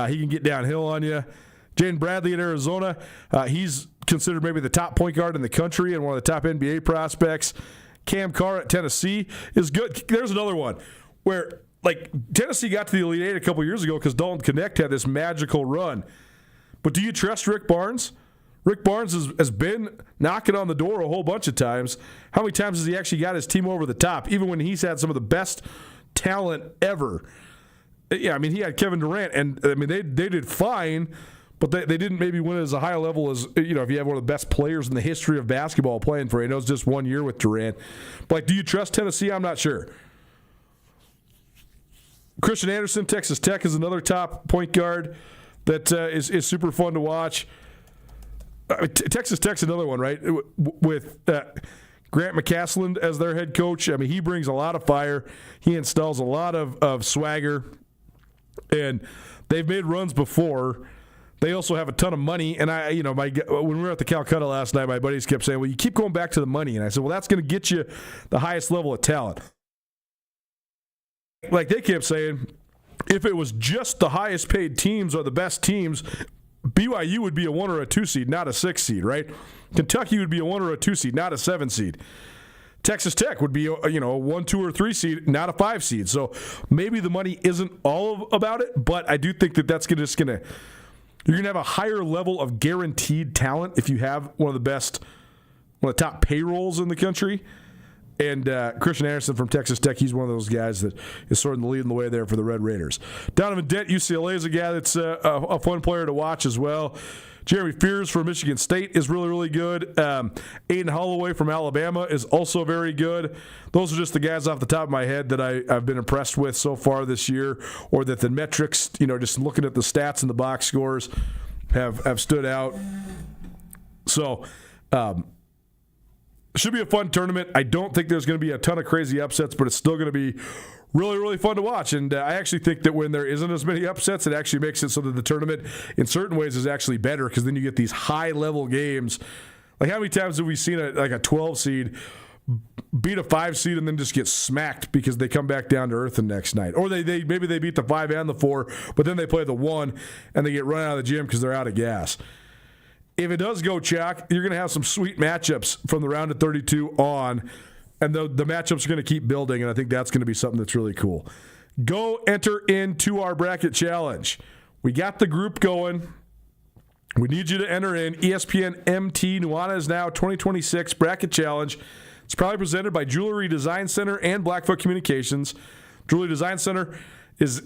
He can get downhill on you. Jaden Bradley at Arizona, he's considered maybe the top point guard in the country and one of the top NBA prospects. Cam Carr at Tennessee is good. There's another one where, like, Tennessee got to the Elite Eight a couple years ago because Dalton Connect had this magical run. But do you trust Rick Barnes? Rick Barnes has been knocking on the door a whole bunch of times. How many times has he actually got his team over the top, even when he's had some of the best talent ever? Yeah, I mean, he had Kevin Durant, and I mean, they did fine, but they didn't maybe win as a high level as, if you have one of the best players in the history of basketball playing for you. I know it's just 1 year with Durant. But, like, do you trust Tennessee? I'm not sure. Christian Anderson, Texas Tech, is another top point guard that is super fun to watch. Texas Tech's another one, right? With Grant McCasland as their head coach. I mean, he brings a lot of fire. He installs a lot of swagger. And they've made runs before. They also have a ton of money. And when we were at the Calcutta last night, my buddies kept saying, well, you keep going back to the money. And I said, well, that's going to get you the highest level of talent. Like they kept saying, if it was just the highest paid teams or the best teams, BYU would be a 1 or a 2 seed, not a 6 seed, right? Kentucky would be a 1 or a 2 seed, not a 7 seed. Texas Tech would be a 1, 2, or 3 seed, not a 5 seed. So maybe the money isn't all about it, but I do think that you're going to have a higher level of guaranteed talent if you have one of the top payrolls in the country. And Christian Anderson from Texas Tech, he's one of those guys that is sort of leading the way there for the Red Raiders. Donovan Dent, UCLA, is a guy that's a fun player to watch as well. Jeremy Fears from Michigan State is really, really good. Aiden Holloway from Alabama is also very good. Those are just the guys off the top of my head that I've been impressed with so far this year, or that the metrics, just looking at the stats and the box scores, have stood out. So, should be a fun tournament. I don't think there's going to be a ton of crazy upsets, but it's still going to be really, really fun to watch. And I actually think that when there isn't as many upsets, it actually makes it so that the tournament, in certain ways, is actually better, because then you get these high-level games. Like, how many times have we seen a 12 seed beat a 5 seed and then just get smacked because they come back down to earth the next night? Or maybe they beat the 5 and the 4, but then they play the 1 and they get run out of the gym because they're out of gas. If it does go chalk, you're going to have some sweet matchups from the round of 32 on, and the matchups are going to keep building, and I think that's going to be something that's really cool. Go enter into our bracket challenge. We got the group going. We need you to enter in ESPN MT Nuanez Now 2026 bracket challenge. It's probably presented by Jewelry Design Center and Blackfoot Communications. Jewelry Design Center is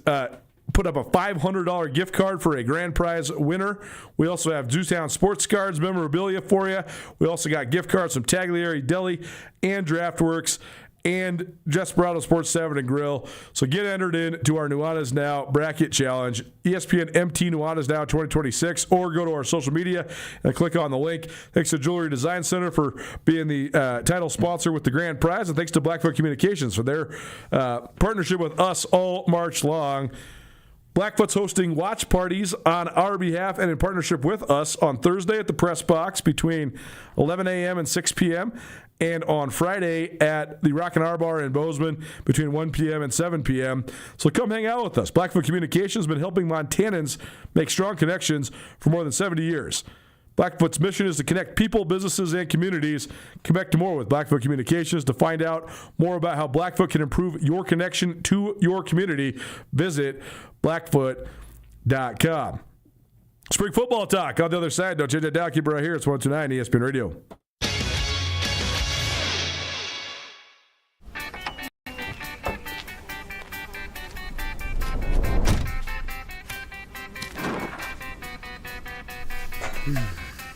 put up a $500 gift card for a grand prize winner. We also have Zootown Sports Cards memorabilia for you. We also got gift cards from Tagliari Deli and DraftWorks and Desperado Sports 7 and Grill. So get entered into our Nuanez Now bracket challenge, ESPN MT Nuanez Now 2026, or go to our social media and click on the link. Thanks to Jewelry Design Center for being the title sponsor with the grand prize, and thanks to Blackfoot Communications for their partnership with us all March long. Blackfoot's hosting watch parties on our behalf and in partnership with us on Thursday at the Press Box between 11 a.m. and 6 p.m. and on Friday at the Rockin' R Bar in Bozeman between 1 p.m. and 7 p.m. So come hang out with us. Blackfoot Communications has been helping Montanans make strong connections for more than 70 years. Blackfoot's mission is to connect people, businesses, and communities. Connect to more with Blackfoot Communications. To find out more about how Blackfoot can improve your connection to your community, visit Blackfoot.com. Spring football talk on the other side. Don't change that dial. Keep it right here. It's 129 ESPN Radio.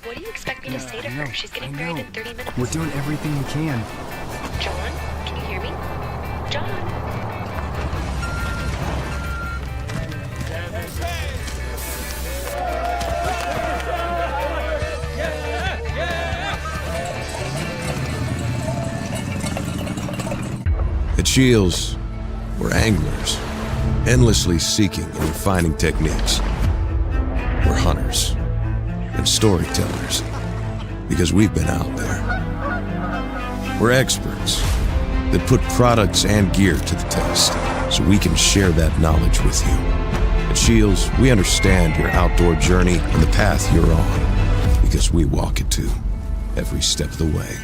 What do you expect me to say to her? She's getting married in 30 minutes. We're doing everything we can. John, can you hear me? John. At Shields, we're anglers, endlessly seeking and refining techniques. We're hunters and storytellers, because we've been out there. We're experts that put products and gear to the test, so we can share that knowledge with you. At Shields, we understand your outdoor journey and the path you're on, because we walk it too, every step of the way.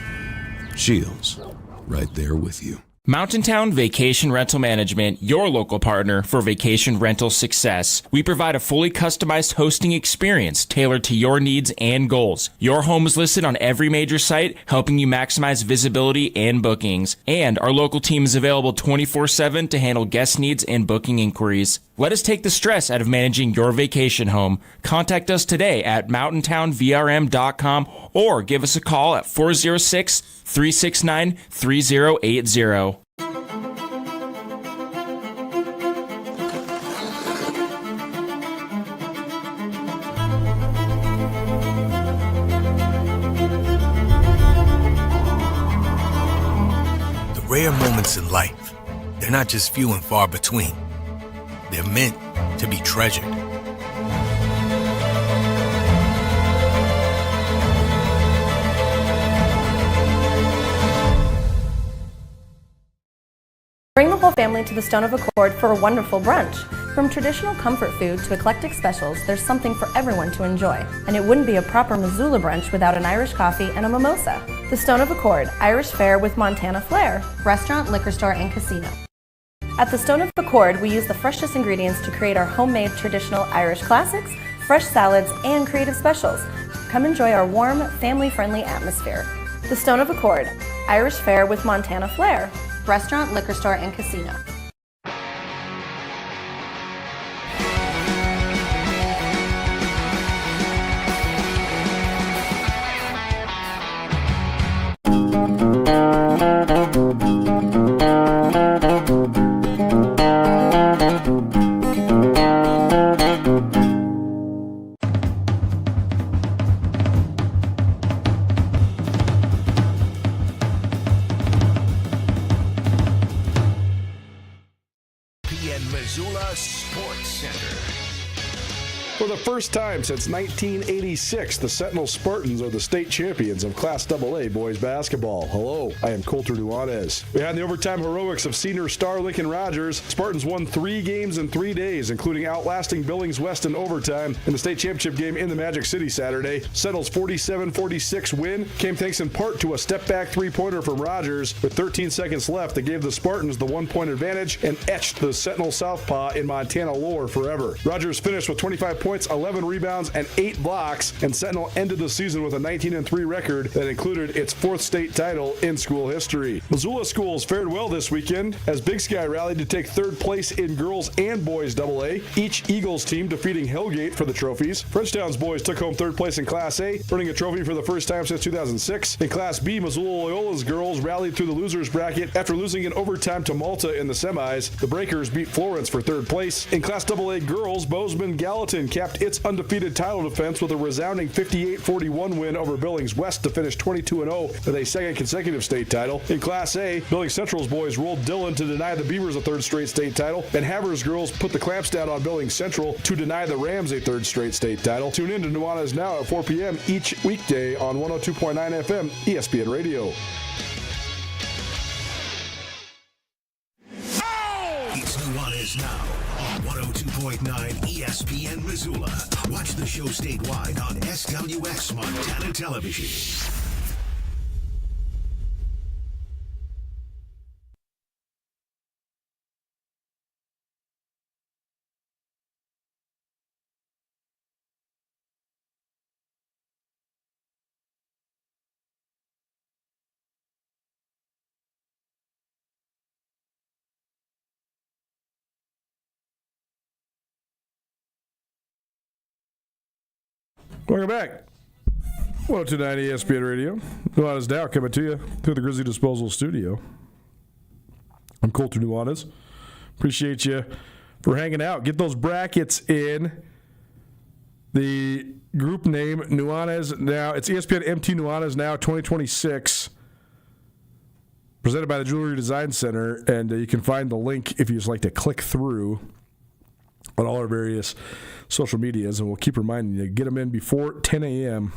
Shields, right there with you. Mountain Town Vacation Rental Management, your local partner for vacation rental success. We provide a fully customized hosting experience tailored to your needs and goals. Your home is listed on every major site, helping you maximize visibility and bookings. And our local team is available 24/7 to handle guest needs and booking inquiries. Let us take the stress out of managing your vacation home. Contact us today at mountaintownvrm.com or give us a call at 406-369-3080. rare moments in life, they're not just few and far between. They're meant to be treasured. Bring the whole family to the Stone of Accord for a wonderful brunch. From traditional comfort food to eclectic specials, there's something for everyone to enjoy. And it wouldn't be a proper Missoula brunch without an Irish coffee and a mimosa. The Stone of Accord, Irish fare with Montana flair. Restaurant, liquor store, and casino. At the Stone of Accord, we use the freshest ingredients to create our homemade traditional Irish classics, fresh salads, and creative specials. Come enjoy our warm, family-friendly atmosphere. The Stone of Accord, Irish fare with Montana flair. Restaurant, liquor store, and casino. Missoula Sports Center. For the first time since 1986, the Sentinel Spartans are the state champions of Class AA boys basketball. Hello, I am Colter Nuanez. Behind the overtime heroics of senior star Lincoln Rogers, Spartans won 3 games in 3 days, including outlasting Billings West in overtime in the state championship game in the Magic City Saturday. Sentinel's 47-46 win came thanks in part to a step-back three-pointer from Rogers with 13 seconds left that gave the Spartans the 1-point advantage and etched the Sentinel Southpaw in Montana lore forever. Rogers finished with 25 points, 11 rebounds, and 8 blocks, and Sentinel ended the season with a 19-3 record that included its 4th state title in school history. Missoula schools fared well this weekend as Big Sky rallied to take 3rd place in girls and boys AA, each Eagles team defeating Hellgate for the trophies. Frenchtown's boys took home 3rd place in Class A, earning a trophy for the first time since 2006. In Class B, Missoula Loyola's girls rallied through the losers bracket after losing in overtime to Malta in the semis. The Breakers beat Florence for 3rd place. In Class AA girls, Bozeman Gallatin capped its undefeated title defense with a resounding 58-41 win over Billings West to finish 22-0 with a 2nd consecutive state title. In Class A, Billings Central's boys rolled Dillon to deny the Beavers a 3rd straight state title, and Havers girls put the clamps down on Billings Central to deny the Rams a 3rd straight state title. Tune in to Nuanez Now at 4 p.m. each weekday on 102.9 FM ESPN Radio. It's Nuanez Now on 102.9 ESPN Missoula. Watch the show statewide on SWX Montana Television. Welcome back. 102.9 ESPN Radio. Nuanez Now coming to you through the Grizzly Disposal Studio. I'm Colter Nuanez. Appreciate you for hanging out. Get those brackets in. The group name, Nuanez Now. It's ESPN MT Nuanez Now 2026. Presented by the Jewelry Design Center. And you can find the link if you just like to click through on all our various social medias, and we'll keep reminding you, get them in before 10 a.m.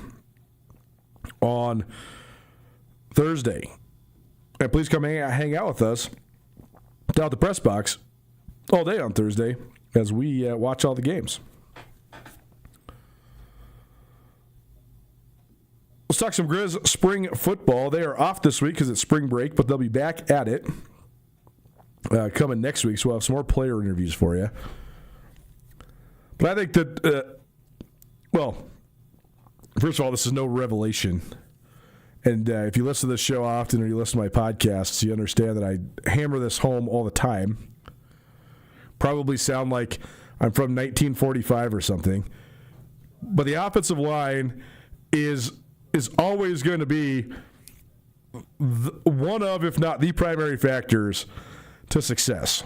on Thursday. And please come hang out with us down at the press box all day on Thursday as we watch all the games. Let's talk some Grizz spring football. They are off this week because it's spring break, but they'll be back at it coming next week, so we'll have some more player interviews for you. But I think that, first of all, this is no revelation. And if you listen to this show often or you listen to my podcasts, you understand that I hammer this home all the time. Probably sound like I'm from 1945 or something. But the offensive line is always going to be one of, if not the primary factors to success.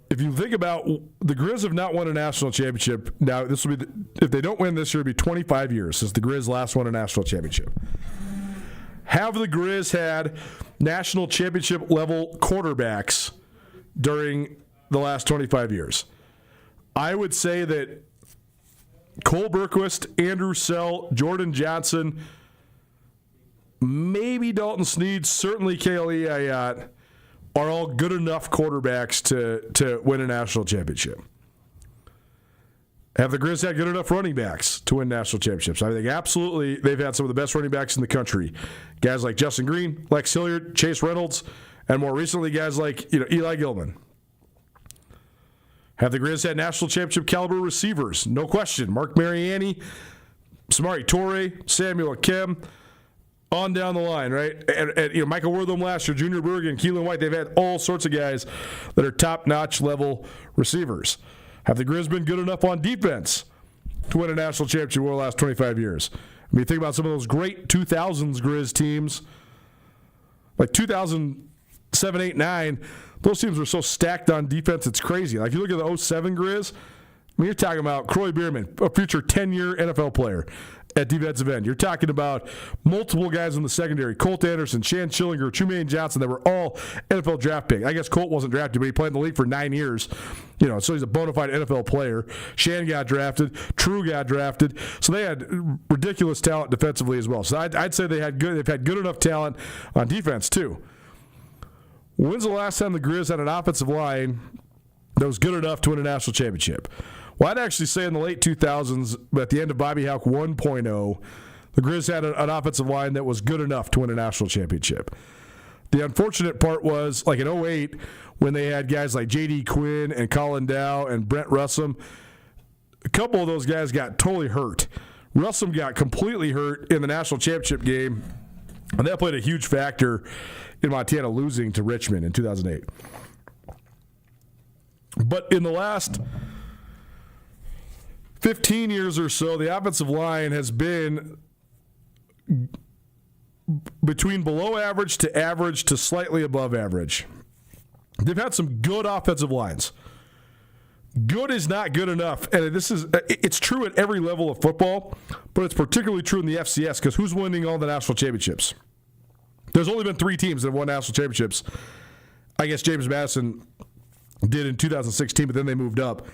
If you think about the Grizz have not won a national championship. Now, this will be if they don't win this year, it'll be 25 years since the Grizz last won a national championship. Have the Grizz had national championship level quarterbacks during the last 25 years? I would say that Cole Berquist, Andrew Sell, Jordan Johnson, maybe Dalton Snead, certainly Kale Ayat, are all good enough quarterbacks to win a national championship. Have the Grizz had good enough running backs to win national championships? I think absolutely they've had some of the best running backs in the country. Guys like Justin Green, Lex Hilliard, Chase Reynolds, and more recently guys like Eli Gilman. Have the Grizz had national championship caliber receivers? No question. Mark Mariani, Samari Torre, Samuel Akem, on down the line, right? And Michael Wortham last year, Junior Bergen, Keelan White, they've had all sorts of guys that are top-notch level receivers. Have the Grizz been good enough on defense to win a national championship over the last 25 years? I mean, think about some of those great 2000s Grizz teams, like 2007, 8, 9. Those teams were so stacked on defense, it's crazy. Like, you look at the 07 Grizz, I mean, you're talking about Croy Bierman, a future 10-year NFL player at defensive end. You're talking about multiple guys in the secondary, Colt Anderson, Shan Schillinger, Trumaine Johnson, that were all NFL draft pick. I guess Colt wasn't drafted, but he played in the league for 9 years. So he's a bona fide NFL player. Shan got drafted. True got drafted. So they had ridiculous talent defensively as well. So I'd say they've had good enough talent on defense too. When's the last time the Grizz had an offensive line that was good enough to win a national championship? Well, I'd actually say in the late 2000s, at the end of Bobby Houck 1.0, the Grizz had an offensive line that was good enough to win a national championship. The unfortunate part was, like in 08, when they had guys like J.D. Quinn and Colin Dow and Brent Russum, a couple of those guys got totally hurt. Russum got completely hurt in the national championship game, and that played a huge factor in Montana losing to Richmond in 2008. But in the last 15 years or so, the offensive line has been between below average to slightly above average. They've had some good offensive lines. Good is not good enough, and it's true at every level of football, but it's particularly true in the FCS because who's winning all the national championships? There's only been 3 teams that have won national championships. I guess James Madison did in 2016, but then they moved up.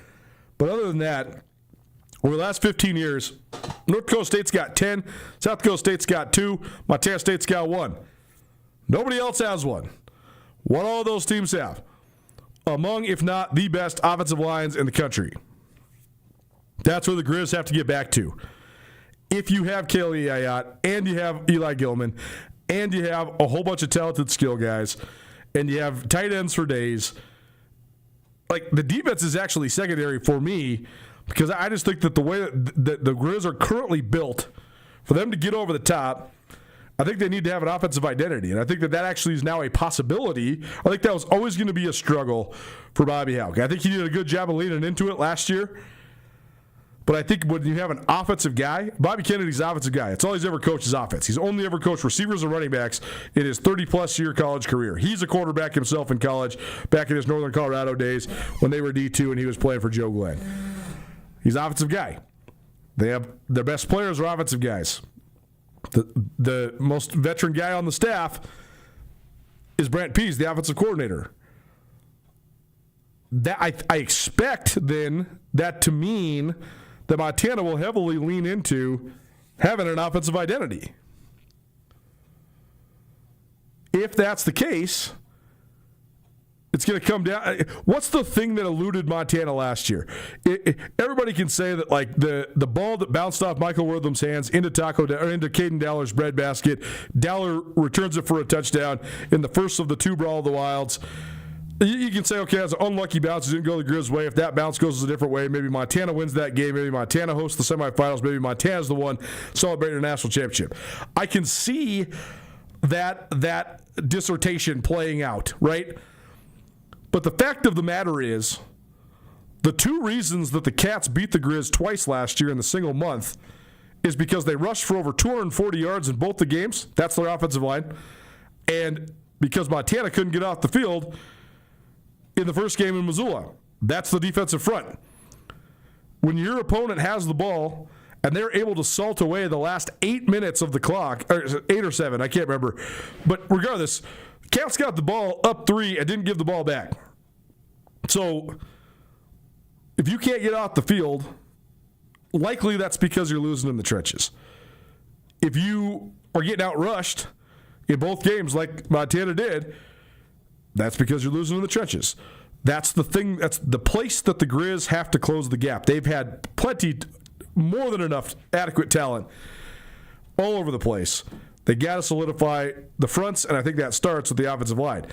But other than that, over the last 15 years, North Dakota State's got 10, South Dakota State's got 2, Montana State's got 1. Nobody else has one. What all those teams have? Among, if not the best offensive lines in the country. That's where the Grizz have to get back to. If you have Kale Ayat, and you have Eli Gilman, and you have a whole bunch of talented skill guys, and you have tight ends for days, like the defense is actually secondary for me, because I just think that the way that the Grizz are currently built, for them to get over the top, I think they need to have an offensive identity. And I think that actually is now a possibility. I think that was always going to be a struggle for Bobby Houck. I think he did a good job of leading into it last year. But I think when you have an offensive guy, Bobby Kennedy's an offensive guy. It's all he's ever coached is offense. He's only ever coached receivers and running backs in his 30-plus year college career. He's a quarterback himself in college back in his Northern Colorado days when they were D2 and he was playing for Joe Glenn. He's an offensive guy. They have their best players are offensive guys. The most veteran guy on the staff is Brent Pease, the offensive coordinator. That I expect then that to mean that Montana will heavily lean into having an offensive identity. If that's the case, it's going to come down. What's the thing that eluded Montana last year? Everybody can say that, like the ball that bounced off Michael Wortham's hands into Caden Dowler's breadbasket, Dowler returns it for a touchdown in the first of the 2 Brawl of the Wilds. You can say, okay, that's an unlucky bounce. It didn't go the Grizz way. If that bounce goes a different way, maybe Montana wins that game. Maybe Montana hosts the semifinals. Maybe Montana's the one celebrating a national championship. I can see that dissertation playing out, right? But the fact of the matter is, the 2 reasons that the Cats beat the Grizz twice last year in the single month is because they rushed for over 240 yards in both the games. That's their offensive line. And because Montana couldn't get off the field in the first game in Missoula. That's the defensive front. When your opponent has the ball And they're able to salt away the last 8 minutes of the clock, or 8 or 7, I can't remember. But regardless, Caps got the ball up 3 and didn't give the ball back. So if you can't get off the field, likely that's because you're losing in the trenches. If you are getting outrushed in both games like Montana did, that's because you're losing in the trenches. That's the thing. That's the place that the Grizz have to close the gap. They've had plenty, more than enough adequate talent all over the place. They got to solidify the fronts, and I think that starts with the offensive line.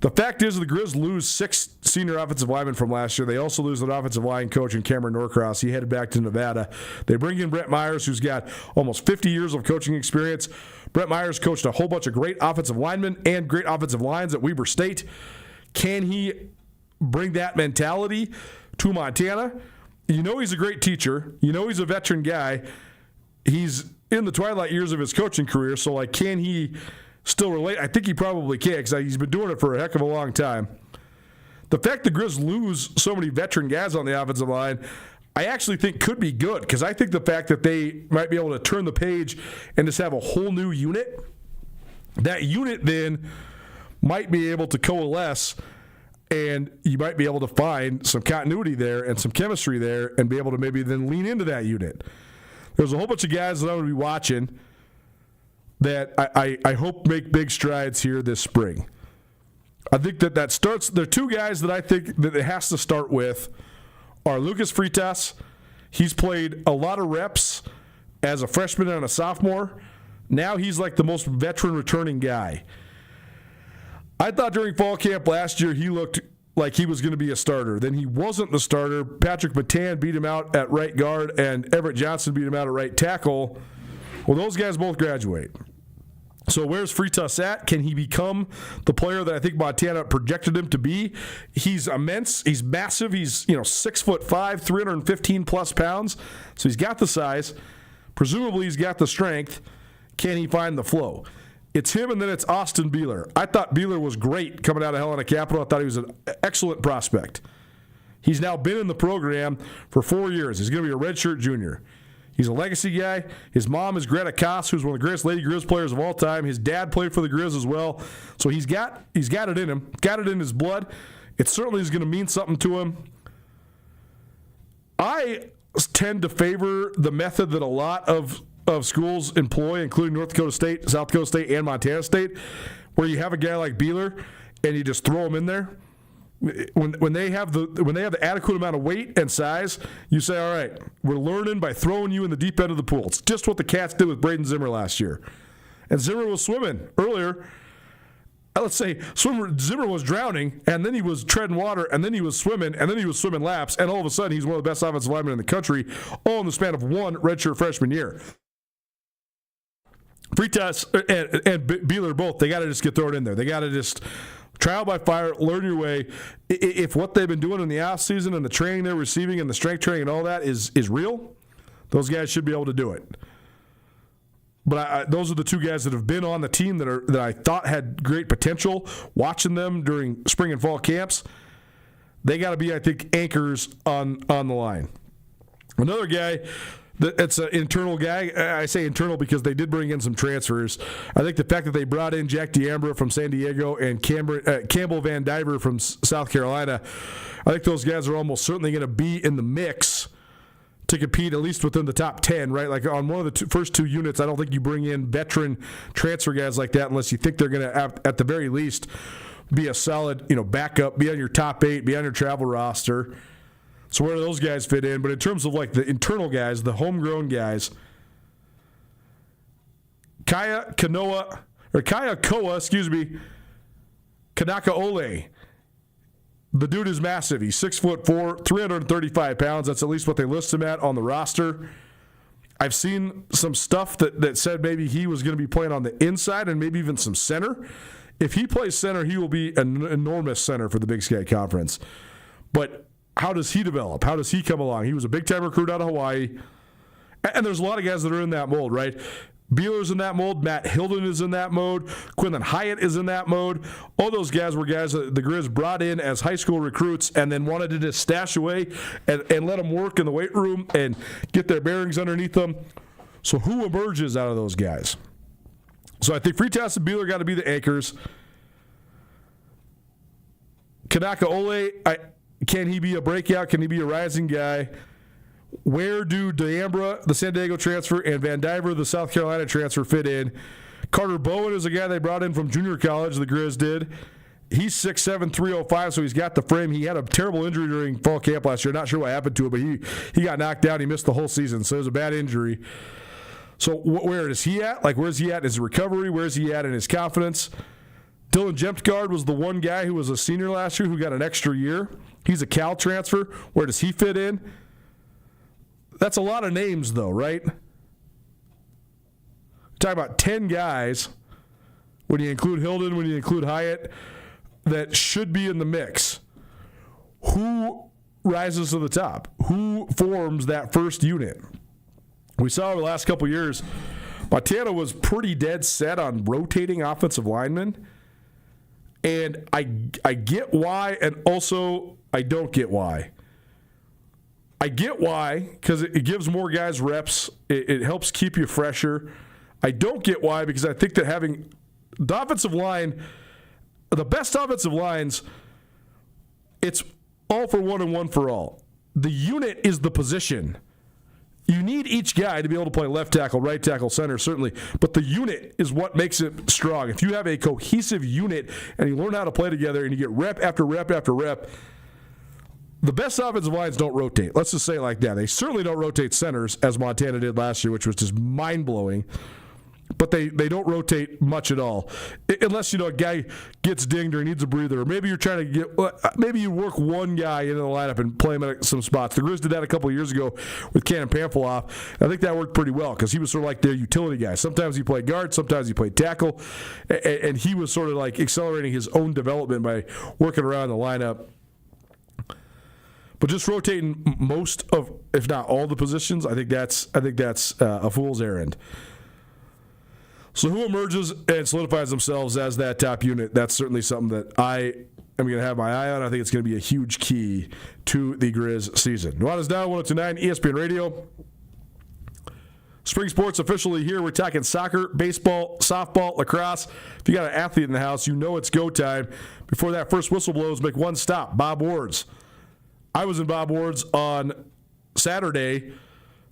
The fact is, the Grizz lose 6 senior offensive linemen from last year. They also lose an offensive line coach in Cameron Norcross. He headed back to Nevada. They bring in Brett Myers, who's got almost 50 years of coaching experience. Brett Myers coached a whole bunch of great offensive linemen and great offensive lines at Weber State. Can he bring that mentality to Montana? You know he's a great teacher. You know he's a veteran guy. He's in the twilight years of his coaching career, so like, can he still relate? I think he probably can, because he's been doing it for a heck of a long time. The fact the Grizz lose so many veteran guys on the offensive line, I actually think could be good, because I think the fact that they might be able to turn the page and just have a whole new unit, that unit then might be able to coalesce, and you might be able to find some continuity there and some chemistry there and be able to maybe then lean into that unit. There's a whole bunch of guys that I'm going to be watching that I hope make big strides here this spring. I think that starts. There are 2 guys that I think that it has to start with are Lucas Freitas. He's played a lot of reps as a freshman and a sophomore. Now he's like the most veteran returning guy. I thought during fall camp last year he looked like he was going to be a starter. Then he wasn't the starter. Patrick Matan beat him out at right guard, and Everett Johnson beat him out at right tackle. Well, those guys both graduate. So where's Freitas at? Can he become the player that I think Montana projected him to be? He's immense. He's massive. He's 6'5", 315 plus pounds. So he's got the size. Presumably he's got the strength. Can he find the flow? It's him, and then it's Austin Beeler. I thought Beeler was great coming out of Helena Capital. I thought he was an excellent prospect. He's now been in the program for 4 years. He's going to be a redshirt junior. He's a legacy guy. His mom is Greta Koss, who's one of the greatest Lady Grizz players of all time. His dad played for the Grizz as well. So he's got it in him, got it in his blood. It certainly is going to mean something to him. I tend to favor the method that a lot of schools employ, including North Dakota State, South Dakota State, and Montana State, where you have a guy like Beeler and you just throw him in there. When they have the adequate amount of weight and size, you say, all right, we're learning by throwing you in the deep end of the pool. It's just what the Cats did with Braden Zimmer last year. And Zimmer was swimming earlier. Let's say Zimmer was drowning, and then he was treading water, and then he was swimming, and then he was swimming laps, and all of a sudden he's one of the best offensive linemen in the country, all in the span of one redshirt freshman year. Freitas and Beeler both, they got to just get thrown in there. They got to just trial by fire, learn your way. If what they've been doing in the offseason and the training they're receiving and the strength training and all that is real, those guys should be able to do it. But those are the 2 guys that have been on the team that I thought had great potential. Watching them during spring and fall camps, they got to be, I think, anchors on the line. Another guy It's an internal guy. I say internal because they did bring in some transfers. I think the fact that they brought in Jack D'Ambra from San Diego and Campbell Van Diver from South Carolina, I think those guys are almost certainly going to be in the mix to compete at least within the top 10, right? Like on one of the first 2 units, I don't think you bring in veteran transfer guys like that unless you think they're going to, at the very least, be a solid, backup, be on your top 8, be on your travel roster. So where do those guys fit in? But in terms of like the internal guys, the homegrown guys, Kaya Koa, Kanaka Ole. The dude is massive. He's 6'4", 335 pounds. That's at least what they list him at on the roster. I've seen some stuff that said maybe he was going to be playing on the inside and maybe even some center. If he plays center, he will be an enormous center for the Big Sky Conference. But how does he develop? How does he come along? He was a big-time recruit out of Hawaii. And there's a lot of guys that are in that mold, right? Beeler's in that mold. Matt Hilden is in that mode. Quinlan Hyatt is in that mode. All those guys were guys that the Grizz brought in as high school recruits and then wanted to just stash away and let them work in the weight room and get their bearings underneath them. So who emerges out of those guys? So I think Freitas and Beeler got to be the anchors. Kanaka Ole, can he be a breakout? Can he be a rising guy? Where do Deambra, the San Diego transfer, and Van Diver, the South Carolina transfer, fit in? Carter Bowen is a guy they brought in from junior college, the Grizz did. He's 6'7", 305, so he's got the frame. He had a terrible injury during fall camp last year. Not sure what happened to it, but he got knocked down. He missed the whole season, so it was a bad injury. So where is he at? Like, where's he at in his recovery? Where's he at in his confidence? Dylan Jemtgaard was the one guy who was a senior last year who got an extra year. He's a Cal transfer. Where does he fit in? That's a lot of names, though, right? Talk about 10 guys, when you include Hilden, when you include Hyatt, that should be in the mix. Who rises to the top? Who forms that first unit? We saw over the last couple years, Montana was pretty dead set on rotating offensive linemen. And I get why, and also I don't get why. I get why, because it gives more guys reps. It helps keep you fresher. I don't get why, because I think that having the offensive line, the best offensive lines, it's all for one and one for all. The unit is the position. You need each guy to be able to play left tackle, right tackle, center, certainly. But the unit is what makes it strong. If you have a cohesive unit and you learn how to play together and you get rep after rep after rep, the best offensive lines don't rotate. Let's just say it like that. They certainly don't rotate centers, as Montana did last year, which was just mind-blowing. But they don't rotate much at all. Unless, a guy gets dinged or he needs a breather. Or maybe you're trying to maybe you work one guy into the lineup and play him at some spots. The Grizz did that a couple of years ago with Cannon Pamphilov. I think that worked pretty well because he was sort of like their utility guy. Sometimes he played guard, sometimes he played tackle. And he was sort of like accelerating his own development by working around the lineup. But just rotating most of, if not all, the positions, I think that's a fool's errand. So who emerges and solidifies themselves as that top unit? That's certainly something that I am going to have my eye on. I think it's going to be a huge key to the Grizz season. Nuanez Now, 102.9 ESPN Radio. Spring sports officially here. We're talking soccer, baseball, softball, lacrosse. If you got an athlete in the house, you know it's go time. Before that first whistle blows, make one stop. Bob Ward's. I was in Bob Ward's on Saturday.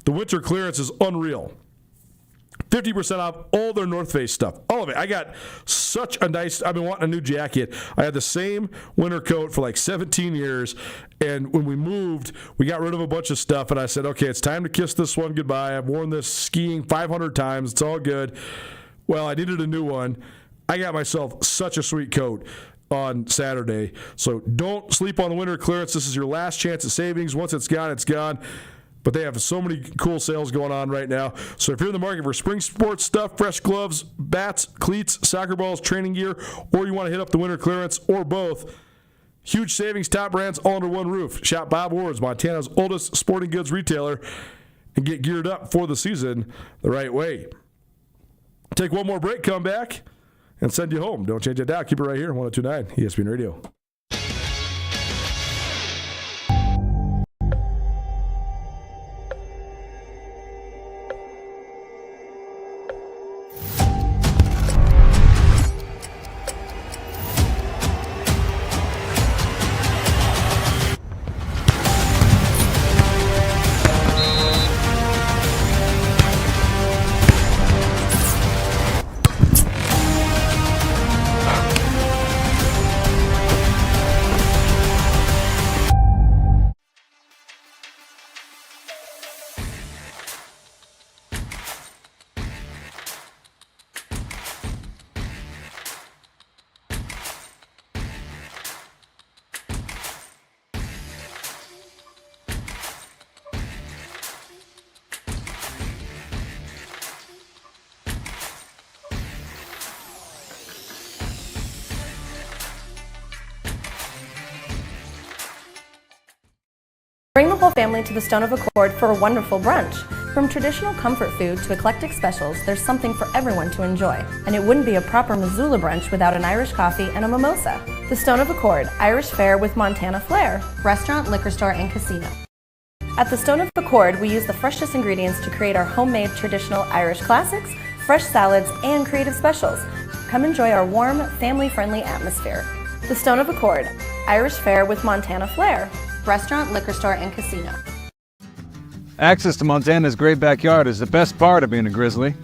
The winter clearance is unreal. 50% off all their North Face stuff. All of it. I got such a nice, I've been wanting a new jacket. I had the same winter coat for like 17 years. And when we moved, we got rid of a bunch of stuff. And I said, okay, it's time to kiss this one goodbye. I've worn this skiing 500 times. It's all good. Well, I needed a new one. I got myself such a sweet coat on Saturday. So don't sleep on the winter clearance. This is your last chance at savings. Once it's gone, it's gone. But they have so many cool sales going on right now. So if you're in the market for spring sports stuff, fresh gloves, bats, cleats, soccer balls, training gear, or you want to hit up the winter clearance, or both, huge savings, top brands, all under one roof. Shop Bob Ward's, Montana's oldest sporting goods retailer, and get geared up for the season the right way. Take one more break, come back, and send you home. Don't change it down. Keep it right here, 102.9 ESPN Radio. Bring the whole family to the Stone of Accord for a wonderful brunch. From traditional comfort food to eclectic specials, there's something for everyone to enjoy. And it wouldn't be a proper Missoula brunch without an Irish coffee and a mimosa. The Stone of Accord, Irish fare with Montana flair. Restaurant, liquor store, and casino. At the Stone of Accord, we use the freshest ingredients to create our homemade traditional Irish classics, fresh salads, and creative specials. Come enjoy our warm, family-friendly atmosphere. The Stone of Accord, Irish fare with Montana flair. Restaurant, liquor store, and casino. Access to Montana's great backyard is the best part of being a Grizzly.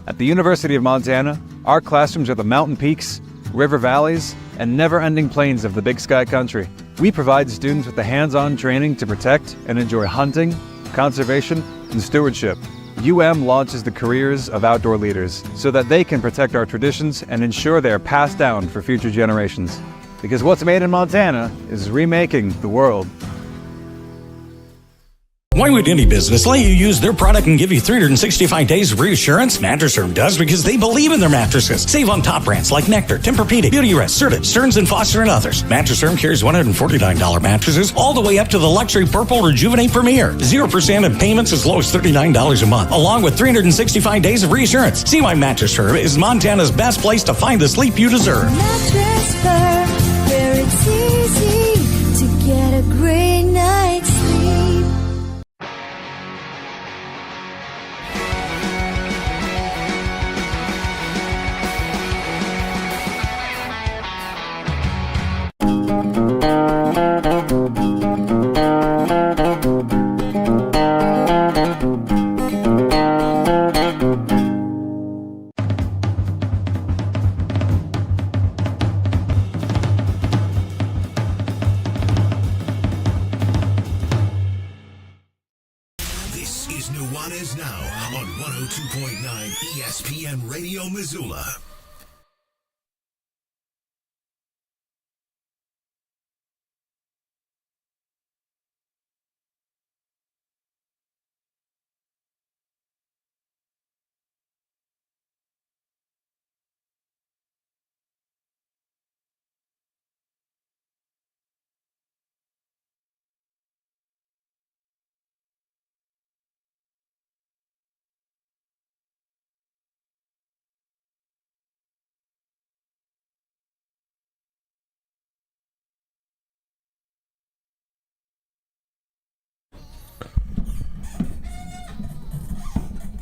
At the University of Montana, our classrooms are the mountain peaks, river valleys, and never-ending plains of the Big Sky Country. We provide students with the hands-on training to protect and enjoy hunting, conservation, and stewardship. launches the careers of outdoor leaders so that they can protect our traditions and ensure they are passed down for future generations. Because what's made in Montana is remaking the world. Why would any business let you use their product and give you 365 days of reassurance? Mattress Firm does because they believe in their mattresses. Save on top brands like Nectar, Tempur-Pedic, Beautyrest, Serta, Stearns & Foster, and others. Mattress Firm carries $149 mattresses all the way up to the luxury Purple Rejuvenate Premier. 0% in payments as low as $39 a month, along with 365 days of reassurance. See why Mattress Firm is Montana's best place to find the sleep you deserve. Mattress Firm, where it's easy to get a great night's sleep. This is Nuanez Now on 102.9 ESPN Radio Missoula.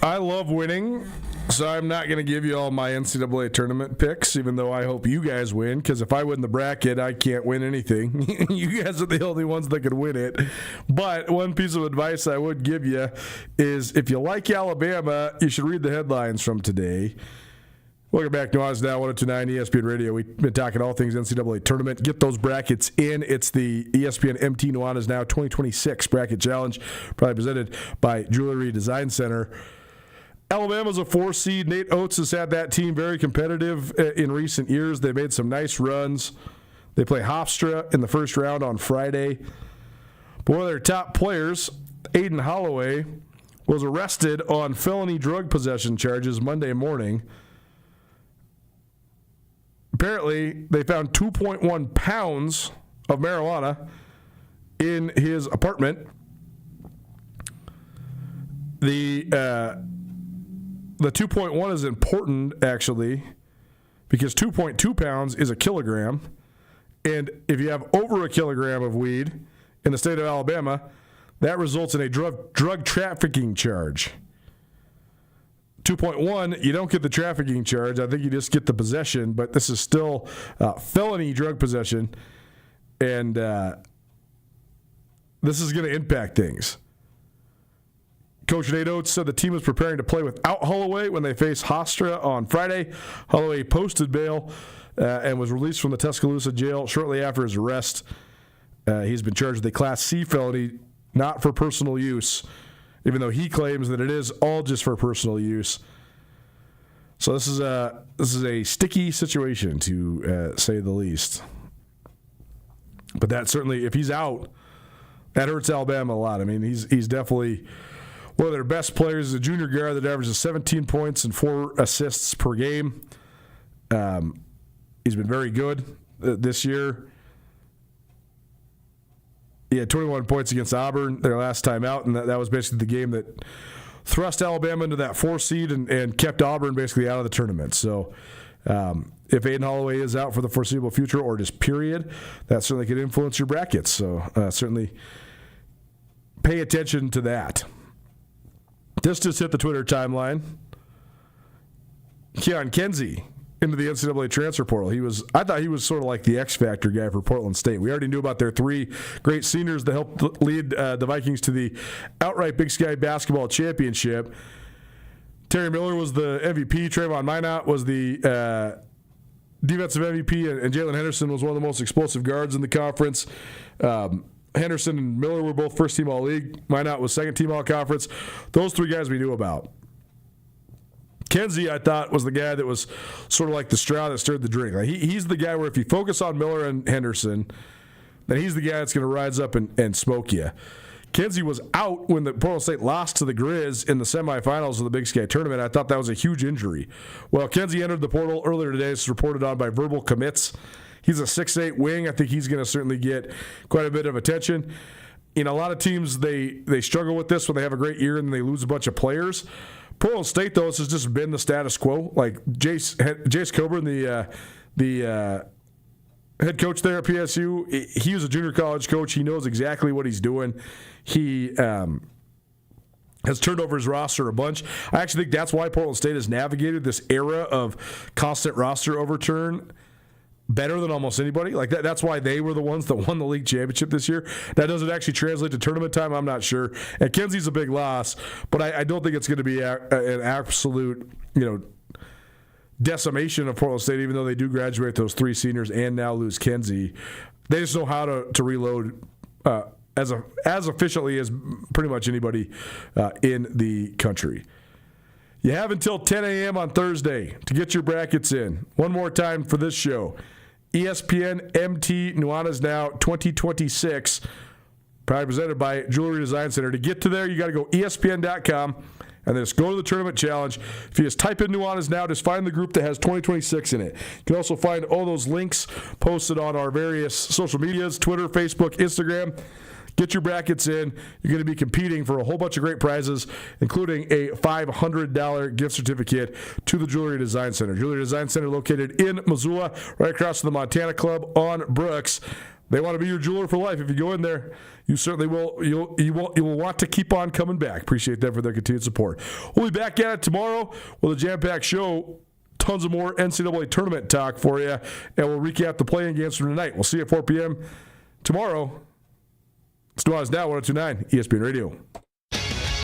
I love winning, so I'm not going to give you all my NCAA tournament picks, even though I hope you guys win, because if I win the bracket, I can't win anything. You guys are the only ones that can win it. But one piece of advice I would give you is if you like Alabama, you should read the headlines from today. Welcome back to Nuanez Now, 102.9 ESPN Radio. We've been talking all things NCAA tournament. Get those brackets in. It's the ESPN MT Nuanez Now 2026 Bracket Challenge, probably presented by Jewelry Design Center. Alabama's a 4 seed. Nate Oates has had that team very competitive in recent years. They made some nice runs. They play Hofstra in the first round on Friday. But one of their top players, Aiden Holloway, was arrested on felony drug possession charges Monday morning. Apparently, they found 2.1 pounds of marijuana in his apartment. The 2.1 is important, actually, because 2.2 pounds is a kilogram. And if you have over a kilogram of weed in the state of Alabama, that results in a drug trafficking charge. 2.1, you don't get the trafficking charge. I think you just get the possession, but this is still felony drug possession. And this is going to impact things. Coach Nate Oates said the team was preparing to play without Holloway when they face Hofstra on Friday. Holloway posted bail and was released from the Tuscaloosa jail shortly after his arrest. He's been charged with a Class C felony, not for personal use, even though he claims that it is all just for personal use. So this is a sticky situation, to say the least. But that certainly, if he's out, that hurts Alabama a lot. I mean, he's definitely one of their best players is a junior guard that averages 17 points and 4 assists per game. He's been very good this year. He had 21 points against Auburn their last time out, and that was basically the game that thrust Alabama into that 4 seed and kept Auburn basically out of the tournament. So if Aiden Holloway is out for the foreseeable future or just period, that certainly could influence your brackets. So certainly pay attention to that. This just hit the Twitter timeline. Keon Kenzie into the NCAA transfer portal. I thought he was sort of like the X Factor guy for Portland State. We already knew about their 3 great seniors that helped lead the Vikings to the outright Big Sky basketball championship. Terry Miller was the MVP. Trayvon Minot was the defensive MVP, and Jalen Henderson was one of the most explosive guards in the conference. Henderson and Miller were both first-team All-League. Minot was second-team All-Conference. Those 3 guys we knew about. Kenzie, I thought, was the guy that was sort of like the straw that stirred the drink. Like he's the guy where if you focus on Miller and Henderson, then he's the guy that's going to rise up and smoke you. Kenzie was out when the Portland State lost to the Grizz in the semifinals of the Big Sky tournament. I thought that was a huge injury. Well, Kenzie entered the portal earlier today. It's reported on by Verbal Commits. He's a 6'8" wing. I think he's going to certainly get quite a bit of attention. A lot of teams, they struggle with this when they have a great year and they lose a bunch of players. Portland State, though, this has just been the status quo. Like Jace Coburn, the head coach there at PSU, he was a junior college coach. He knows exactly what he's doing. He has turned over his roster a bunch. I actually think that's why Portland State has navigated this era of constant roster overturn better than almost anybody. Like that's why they were the ones that won the league championship this year. That doesn't actually translate to tournament time. I'm not sure. And Kenzie's a big loss, but I don't think it's going to be an absolute, decimation of Portland State, even though they do graduate those 3 seniors and now lose Kenzie. They just know how to reload as efficiently as pretty much anybody in the country. You have until 10 a.m. on Thursday to get your brackets in. One more time for this show. ESPN MT Nuanez Now 2026, probably presented by Jewelry Design Center. To get to there, you got to go ESPN.com and then just go to the Tournament Challenge. If you just type in Nuanez Now, just find the group that has 2026 in it. You can also find all those links posted on our various social medias, Twitter, Facebook, Instagram. Get your brackets in. You're going to be competing for a whole bunch of great prizes, including a $500 gift certificate to the Jewelry Design Center. Jewelry Design Center located in Missoula, right across from the Montana Club on Brooks. They want to be your jeweler for life. If you go in there, you certainly will. You will want to keep on coming back. Appreciate them for their continued support. We'll be back at it tomorrow with a jam-packed show. Tons of more NCAA tournament talk for you, and we'll recap the playing games from tonight. We'll see you at 4 p.m. tomorrow. It's Nuanez Now, 102.9 ESPN Radio.